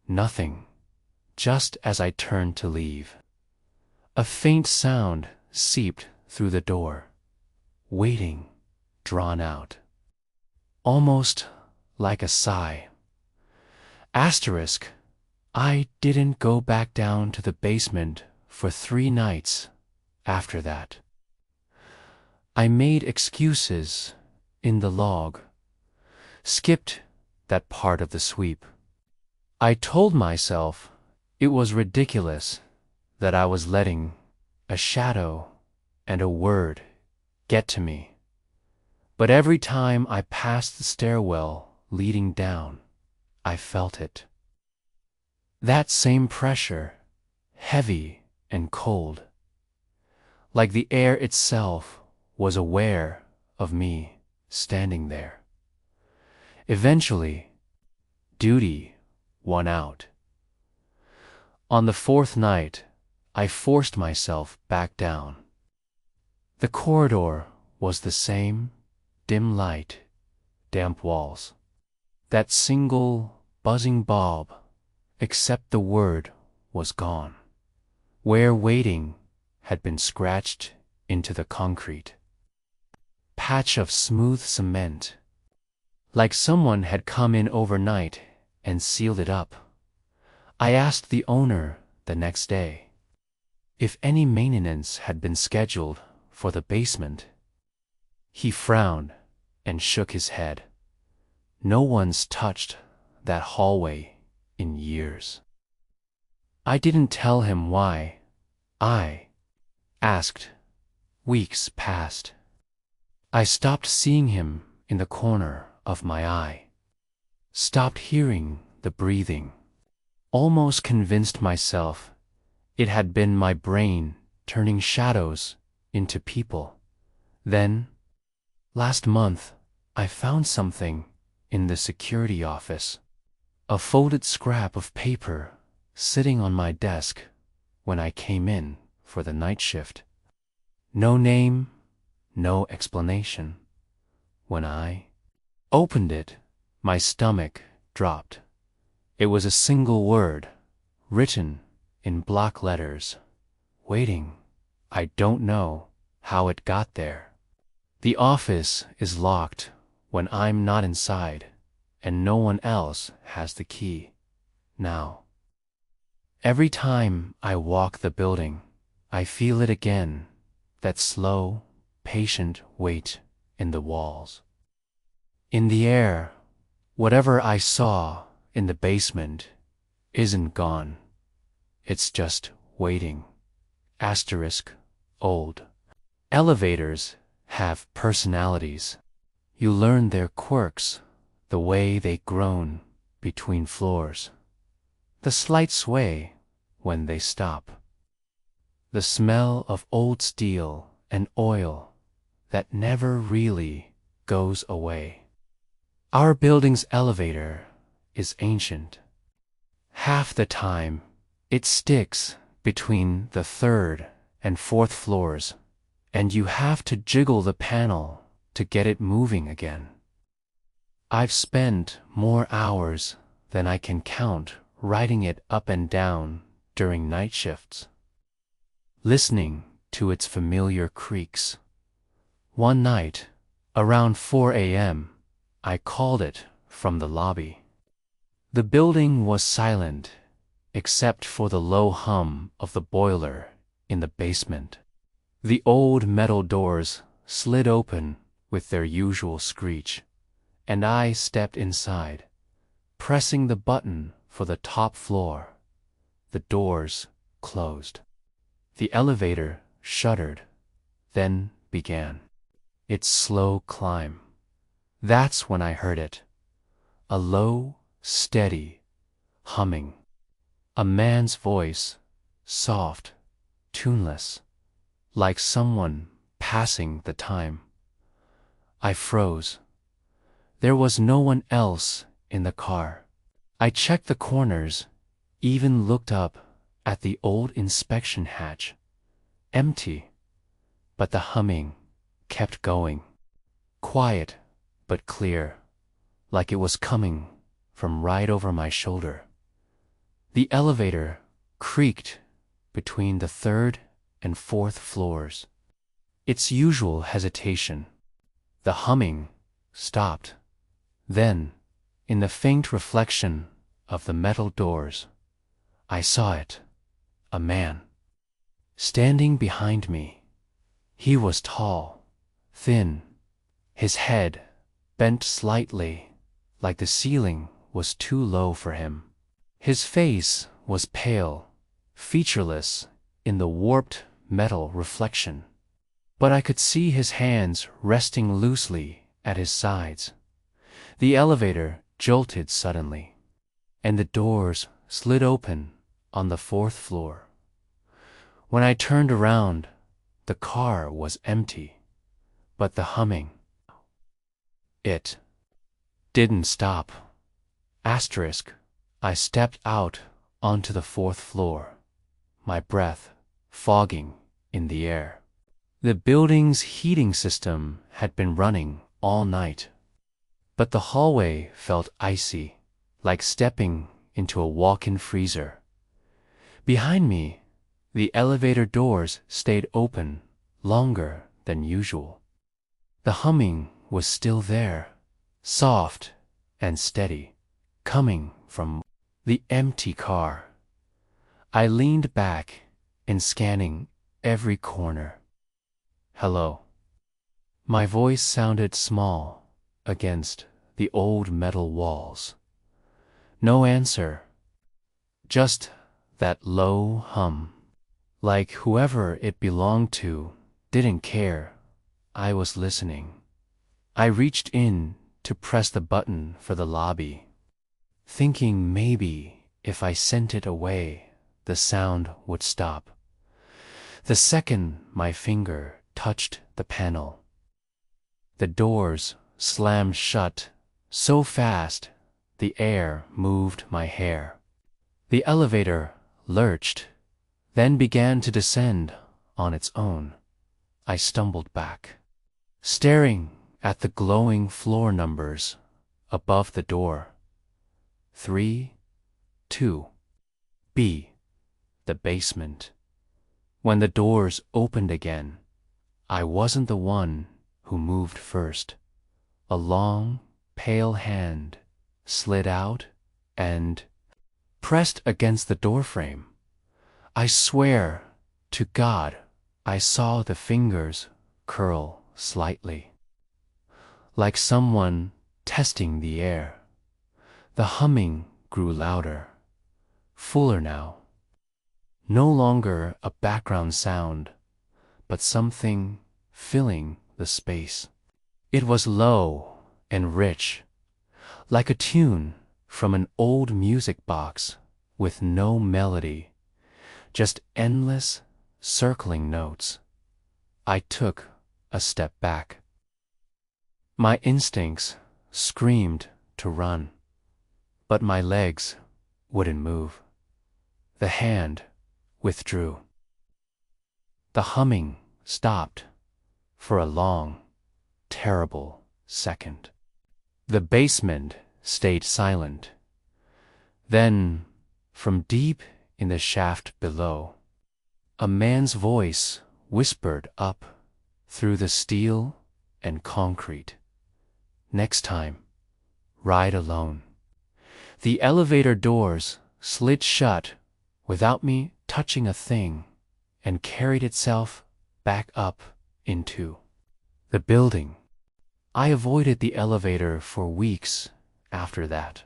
Nothing. Just as I turned to leave, a faint sound seeped through the door, waiting, drawn out, almost like a sigh. Asterisk, I didn't go back down to the basement for 3 nights after that. I made excuses in the log, skipped that part of the sweep. I told myself it was ridiculous that I was letting a shadow and a word get to me. But every time I passed the stairwell leading down, I felt it. That same pressure, heavy and cold, like the air itself was aware of me. standing there. Eventually, duty won out. On the fourth night, I forced myself back down. The corridor was the same, dim light, damp walls. That single, buzzing bulb, except the word was gone. Where waiting had been scratched into the concrete. Patch of smooth cement. Like someone had come in overnight and sealed it up. I asked the owner the next day if any maintenance had been scheduled for the basement. He frowned and shook his head. No one's touched that hallway in years. I didn't tell him why. I asked. Weeks passed. I stopped seeing him in the corner of my eye. Stopped hearing the breathing. Almost convinced myself it had been my brain turning shadows into people. Then, last month, I found something in the security office. A folded scrap of paper sitting on my desk when I came in for the night shift. No name, no explanation. When I opened it, my stomach dropped. It was a single word, written in block letters. Waiting. I don't know how it got there. The office is locked when I'm not inside, and no one else has the key. Now, every time I walk the building, I feel it again, that slow, patient weight in the walls. In the air, whatever I saw in the basement isn't gone. It's just waiting. Asterisk, old. Elevators have personalities. You learn their quirks, the way they groan between floors, the slight sway when they stop, the smell of old steel and oil that never really goes away. Our building's elevator is ancient. Half the time, it sticks between the third and fourth floors, and you have to jiggle the panel to get it moving again. I've spent more hours than I can count riding it up and down during night shifts, listening to its familiar creaks. One night, around 4 a.m., I called it from the lobby. The building was silent, except for the low hum of the boiler in the basement. The old metal doors slid open with their usual screech, and I stepped inside, pressing the button for the top floor. The doors closed. The elevator shuddered, then began its slow climb. That's when I heard it. A low, steady humming. A man's voice, soft, tuneless, like someone passing the time. I froze. There was no one else in the car. I checked the corners, even looked up at the old inspection hatch. Empty, but the humming kept going. Quiet, but clear, like it was coming from right over my shoulder. The elevator creaked between the third and fourth floors. Its usual hesitation. The humming stopped. Then, in the faint reflection of the metal doors, I saw it. A man. Standing behind me. He was tall, thin, his head bent slightly, like the ceiling was too low for him. His face was pale, featureless in the warped metal reflection, but I could see his hands resting loosely at his sides. The elevator jolted suddenly, and the doors slid open on the fourth floor. When I turned around, the car was empty, but the humming It didn't stop. Asterisk. I stepped out onto the fourth floor, my breath fogging in the air. The building's heating system had been running all night, but the hallway felt icy, like stepping into a walk-in freezer. Behind me, the elevator doors stayed open longer than usual. The humming was still there, soft and steady, coming from the empty car. I leaned back and scanning every corner. Hello. My voice sounded small against the old metal walls. No answer, just that low hum, like whoever it belonged to didn't care I was listening. I reached in to press the button for the lobby, thinking maybe if I sent it away, the sound would stop. The second my finger touched the panel, the doors slammed shut so fast the air moved my hair. The elevator lurched, then began to descend on its own. I stumbled back, staring at the glowing floor numbers above the door. 3, 2, B, the basement. When the doors opened again, I wasn't the one who moved first. A long, pale hand slid out and pressed against the doorframe. I swear to God, I saw the fingers curl slightly, like someone testing the air. The humming grew louder, fuller now. No longer a background sound, but something filling the space. It was low and rich, like a tune from an old music box with no melody, just endless, circling notes. I took a step back. My instincts screamed to run, but my legs wouldn't move. The hand withdrew. The humming stopped for a long, terrible second. The basement stayed silent. Then, from deep in the shaft below, a man's voice whispered up through the steel and concrete. Next time, ride alone. The elevator doors slid shut without me touching a thing and carried itself back up into the building. I avoided the elevator for weeks after that.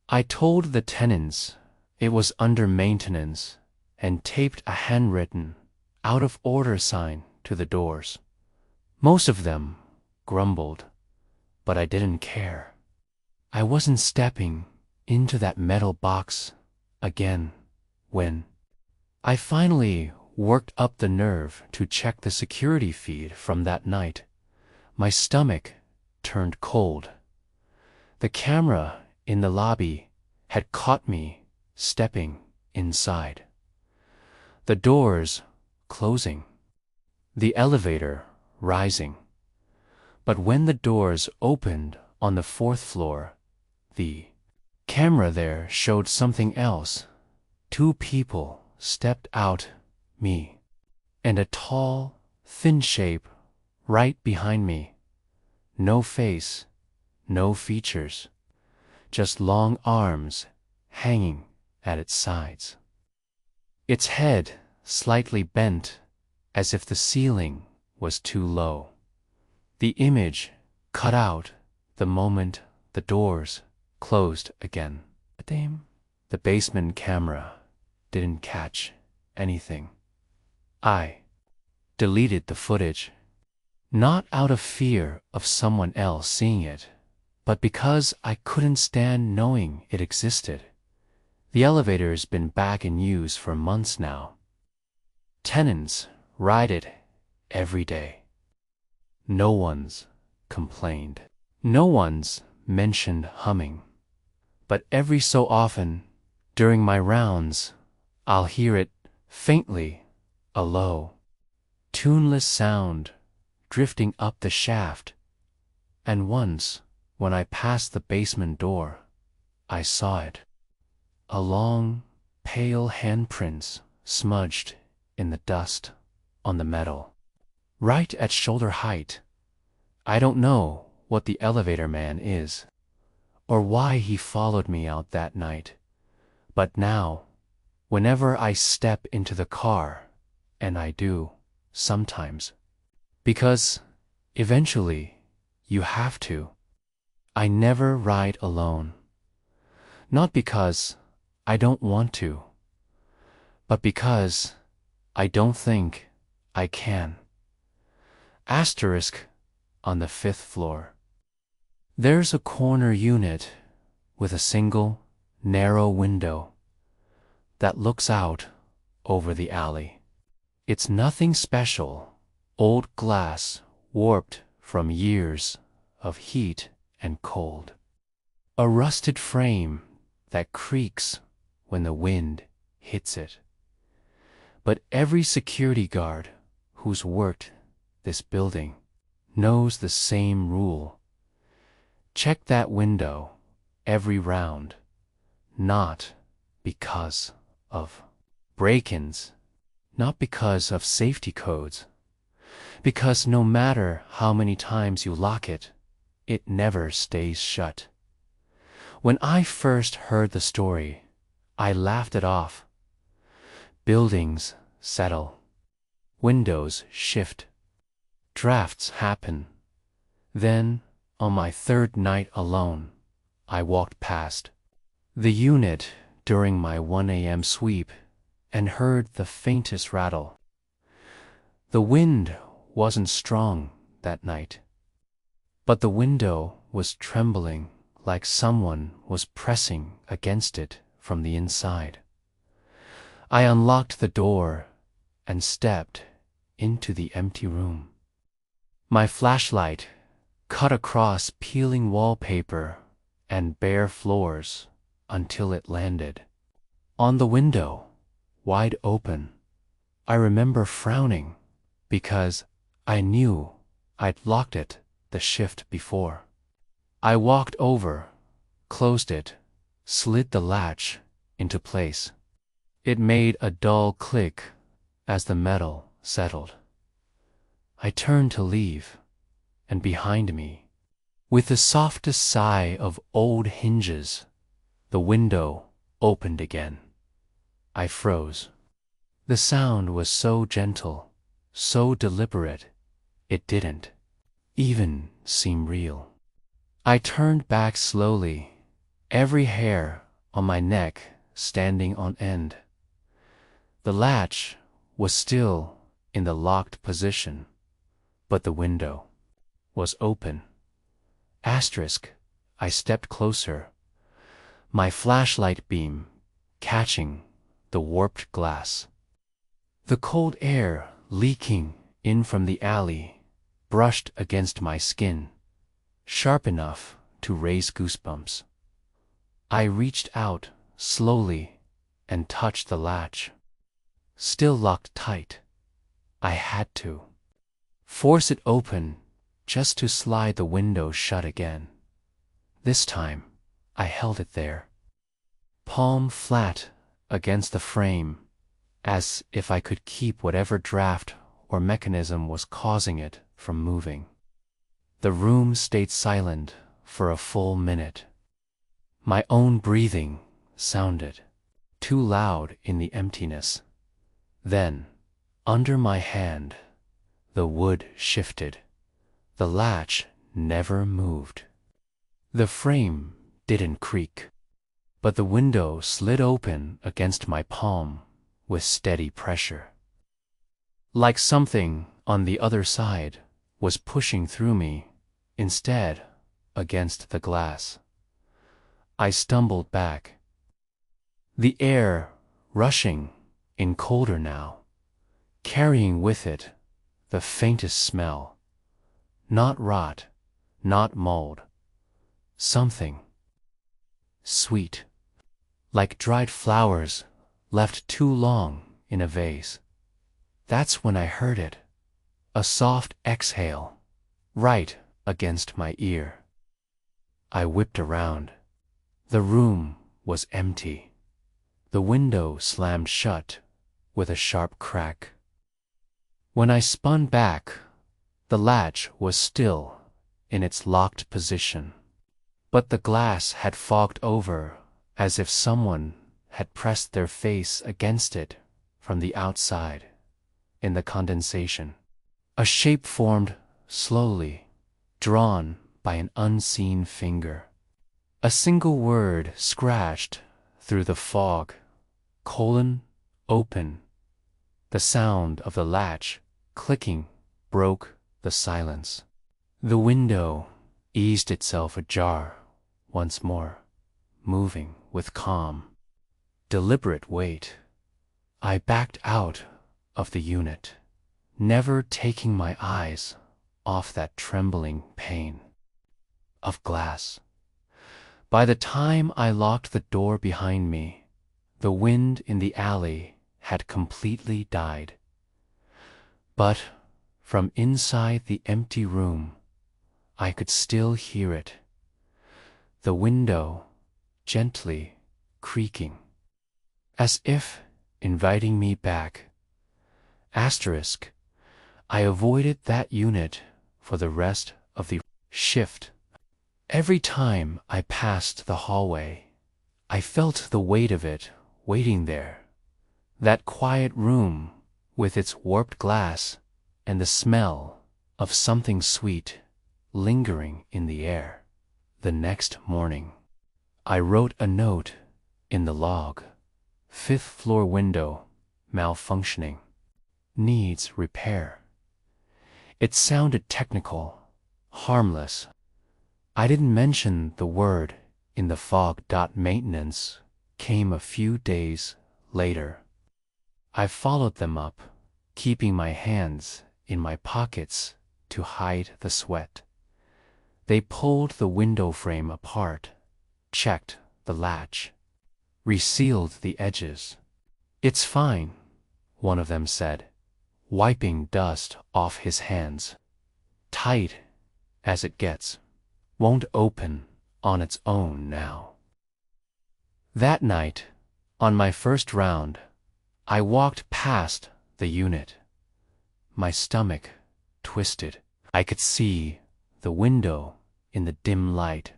I told the tenants it was under maintenance and taped a handwritten, out-of-order sign to the doors. Most of them grumbled, but I didn't care. I wasn't stepping into that metal box again when I finally worked up the nerve to check the security feed from that night. My stomach turned cold. The camera in the lobby had caught me stepping inside. The doors closing, the elevator rising. But when the doors opened on the fourth floor, the camera there showed something else. 2 people stepped out, me, and a tall, thin shape right behind me. No face, no features, just long arms hanging at its sides. Its head slightly bent as if the ceiling was too low. The image cut out the moment the doors closed again. The basement camera didn't catch anything. I deleted the footage, not out of fear of someone else seeing it, but because I couldn't stand knowing it existed. The elevator's been back in use for months now. Tenants ride it every day. No one's complained. No one's mentioned humming, but every so often, during my rounds, I'll hear it faintly, a low, tuneless sound drifting up the shaft, and once, when I passed the basement door, I saw it. A long, pale handprints smudged in the dust on the metal, right at shoulder height. I don't know what the elevator man is, or why he followed me out that night, but now, whenever I step into the car, and I do, sometimes, because eventually you have to, I never ride alone. Not because I don't want to, but because I don't think I can. Asterisk on the 5th floor. There's a corner unit with a single, narrow window that looks out over the alley. It's nothing special, old glass warped from years of heat and cold. A rusted frame that creaks when the wind hits it. But every security guard who's worked this building knows the same rule. Check that window every round, not because of break-ins, not because of safety codes, because no matter how many times you lock it, it never stays shut. When I first heard the story, I laughed it off. Buildings settle, windows shift, drafts happen. Then, on my 3rd night alone, I walked past the unit during my 1 a.m. sweep and heard the faintest rattle. The wind wasn't strong that night, but the window was trembling like someone was pressing against it from the inside. I unlocked the door and stepped into the empty room. My flashlight cut across peeling wallpaper and bare floors until it landed on the window, wide open. I remember frowning because I knew I'd locked it the shift before. I walked over, closed it, slid the latch into place. It made a dull click as the metal settled. I turned to leave, and behind me, with the softest sigh of old hinges, the window opened again. I froze. The sound was so gentle, so deliberate, it didn't even seem real. I turned back slowly, every hair on my neck standing on end. The latch was still in the locked position, but the window was open. Asterisk, I stepped closer, my flashlight beam catching the warped glass. The cold air leaking in from the alley brushed against my skin, sharp enough to raise goosebumps. I reached out slowly and touched the latch. Still locked tight. I had to force it open just to slide the window shut again. This time, I held it there, palm flat against the frame, as if I could keep whatever draft or mechanism was causing it from moving. The room stayed silent for a full minute. My own breathing sounded too loud in the emptiness. Then, under my hand, the wood shifted. The latch never moved. The frame didn't creak, but the window slid open against my palm with steady pressure. Like something on the other side was pushing through me, instead against the glass. I stumbled back, the air rushing in colder now, carrying with it the faintest smell, not rot, not mold, something sweet, like dried flowers left too long in a vase. That's when I heard it, a soft exhale, right against my ear. I whipped around. The room was empty. The window slammed shut with a sharp crack. When I spun back, the latch was still in its locked position, but the glass had fogged over as if someone had pressed their face against it from the outside. In the condensation, a shape formed slowly, drawn by an unseen finger. A single word scratched through the fog: open. The sound of the latch clicking broke the silence. The window eased itself ajar once more, moving with calm, deliberate weight. I backed out of the unit, never taking my eyes off that trembling pane of glass. By the time I locked the door behind me, the wind in the alley had completely died. But from inside the empty room, I could still hear it, the window gently creaking, as if inviting me back. Asterisk, I avoided that unit for the rest of the shift. Every time I passed the hallway, I felt the weight of it waiting there. That quiet room with its warped glass and the smell of something sweet lingering in the air. The next morning, I wrote a note in the log: 5th floor window malfunctioning, needs repair. It sounded technical, harmless. I didn't mention the word in the fog. Maintenance came a few days later. I followed them up, keeping my hands in my pockets to hide the sweat. They pulled the window frame apart, checked the latch, resealed the edges. "It's fine," one of them said, wiping dust off his hands. "Tight as it gets. Won't open on its own now." That night, on my first round, I walked past the unit. My stomach twisted. I could see the window in the dim light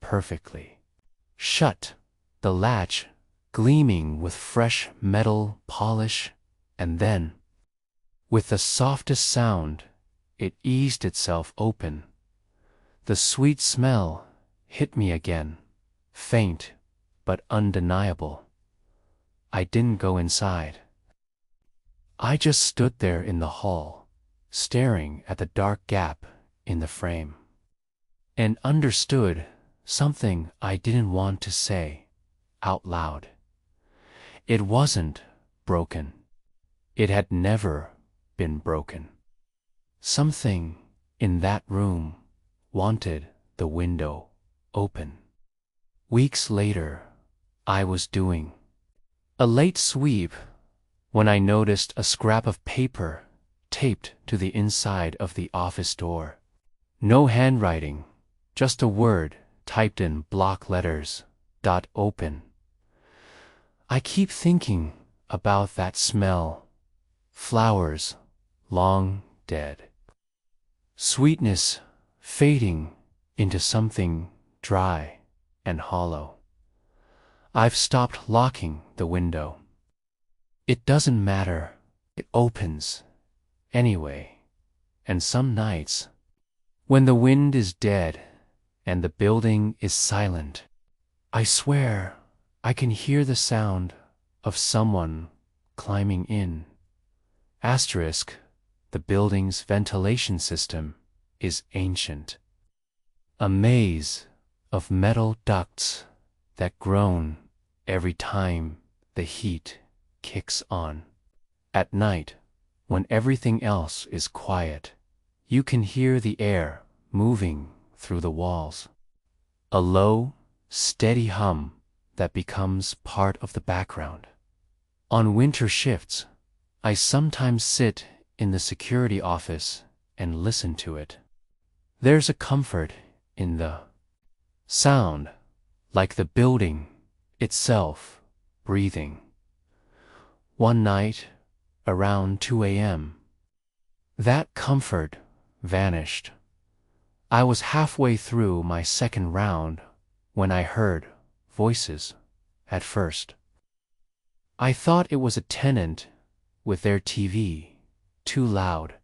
perfectly. Shut, the latch gleaming with fresh metal polish, and then, with the softest sound, it eased itself open. The sweet smell hit me again, faint but undeniable. I didn't go inside. I just stood there in the hall, staring at the dark gap in the frame, and understood something I didn't want to say out loud. It wasn't broken. It had never been broken. Something in that room wanted the window open. Weeks later, I was doing a late sweep when I noticed a scrap of paper taped to the inside of the office door. No handwriting, just a word typed in block letters: "open." I keep thinking about that smell. Flowers long dead. Sweetness fading into something dry and hollow. I've stopped locking the window. It doesn't matter. It opens anyway. And some nights, when the wind is dead and the building is silent, I swear I can hear the sound of someone climbing in. Asterisk, the building's ventilation system is ancient. A maze of metal ducts that groan every time the heat kicks on. At night, when everything else is quiet, you can hear the air moving through the walls. a low, steady hum that becomes part of the background. On winter shifts, I sometimes sit in the security office and listen to it. There's a comfort in the sound, like the building itself breathing. One night, around 2 a.m., that comfort vanished. I was halfway through my second round when I heard voices. At first, I thought it was a tenant with their TV too loud.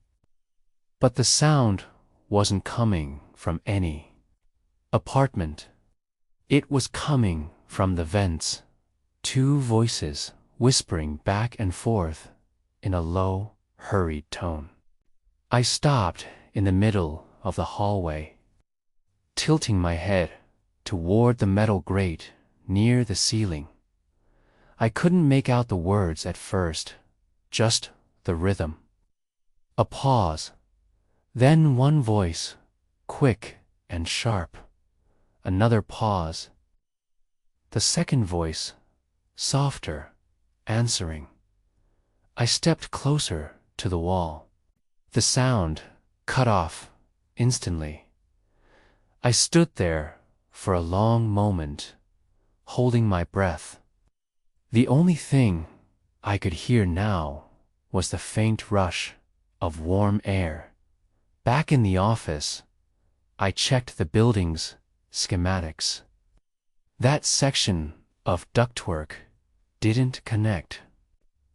But the sound wasn't coming from any apartment. It was coming from the vents. Two voices whispering back and forth in a low, hurried tone. I stopped in the middle of the hallway, tilting my head toward the metal grate near the ceiling. I couldn't make out the words at first, just the rhythm. A pause, then one voice, quick and sharp. Another pause. The second voice, softer, answering. I stepped closer to the wall. The sound cut off instantly. I stood there for a long moment, holding my breath. The only thing I could hear now was the faint rush of warm air. Back in the office, I checked the building's schematics. That section of ductwork didn't connect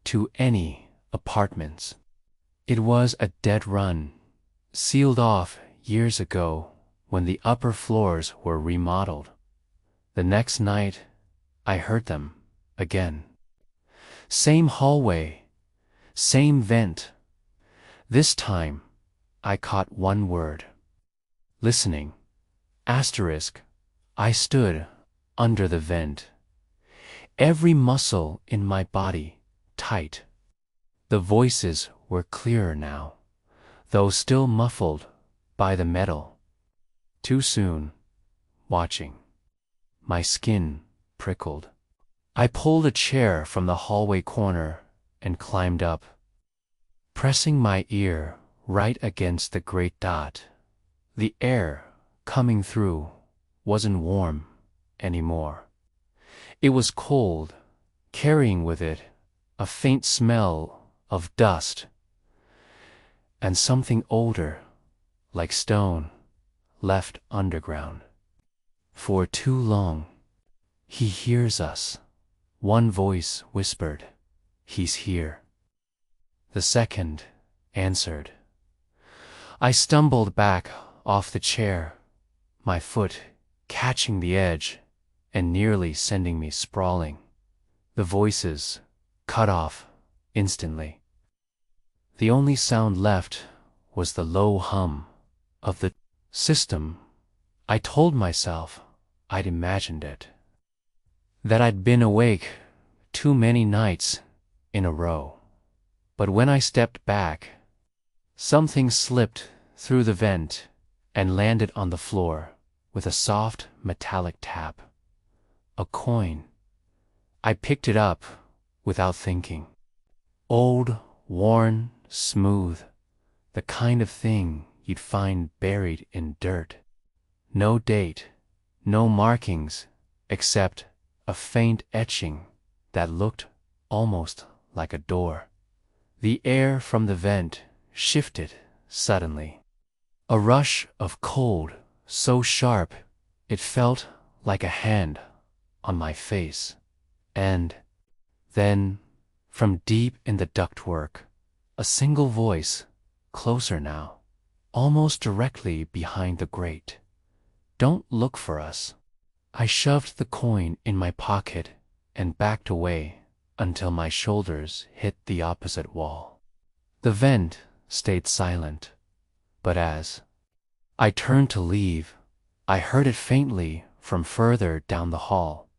to any apartments. It was a dead run, sealed off years ago when the upper floors were remodeled. The next night, I heard them again. Same hallway, same vent. This time, I caught one word. Listening. Asterisk. I stood under the vent. Every muscle in my body tight. The voices were clearer now, though still muffled by the metal. Too soon, watching. My skin prickled. I pulled a chair from the hallway corner and climbed up, pressing my ear right against the great dot. The air coming through wasn't warm anymore. It was cold, carrying with it a faint smell of dust and something older, like stone, left underground. For too long. He hears us. One voice whispered, "He's here." The second answered. I stumbled back off the chair, my foot catching the edge and nearly sending me sprawling. The voices cut off instantly. The only sound left was the low hum of the system. I told myself I'd imagined it, that I'd been awake too many nights in a row. But when I stepped back, something slipped through the vent and landed on the floor with a soft metallic tap. A coin. I picked it up without thinking. Old, worn, smooth, the kind of thing you'd find buried in dirt. No date, no markings, except a faint etching that looked almost like a door. The air from the vent shifted suddenly. A rush of cold, so sharp it felt like a hand on my face. And then, from deep in the ductwork, a single voice, closer now, almost directly behind the grate. "Don't look for us." I shoved the coin in my pocket and backed away until my shoulders hit the opposite wall. The vent stayed silent, but as I turned to leave, I heard it faintly from further down the hall.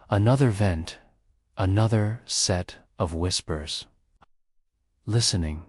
Another vent, another set of whispers. Listening.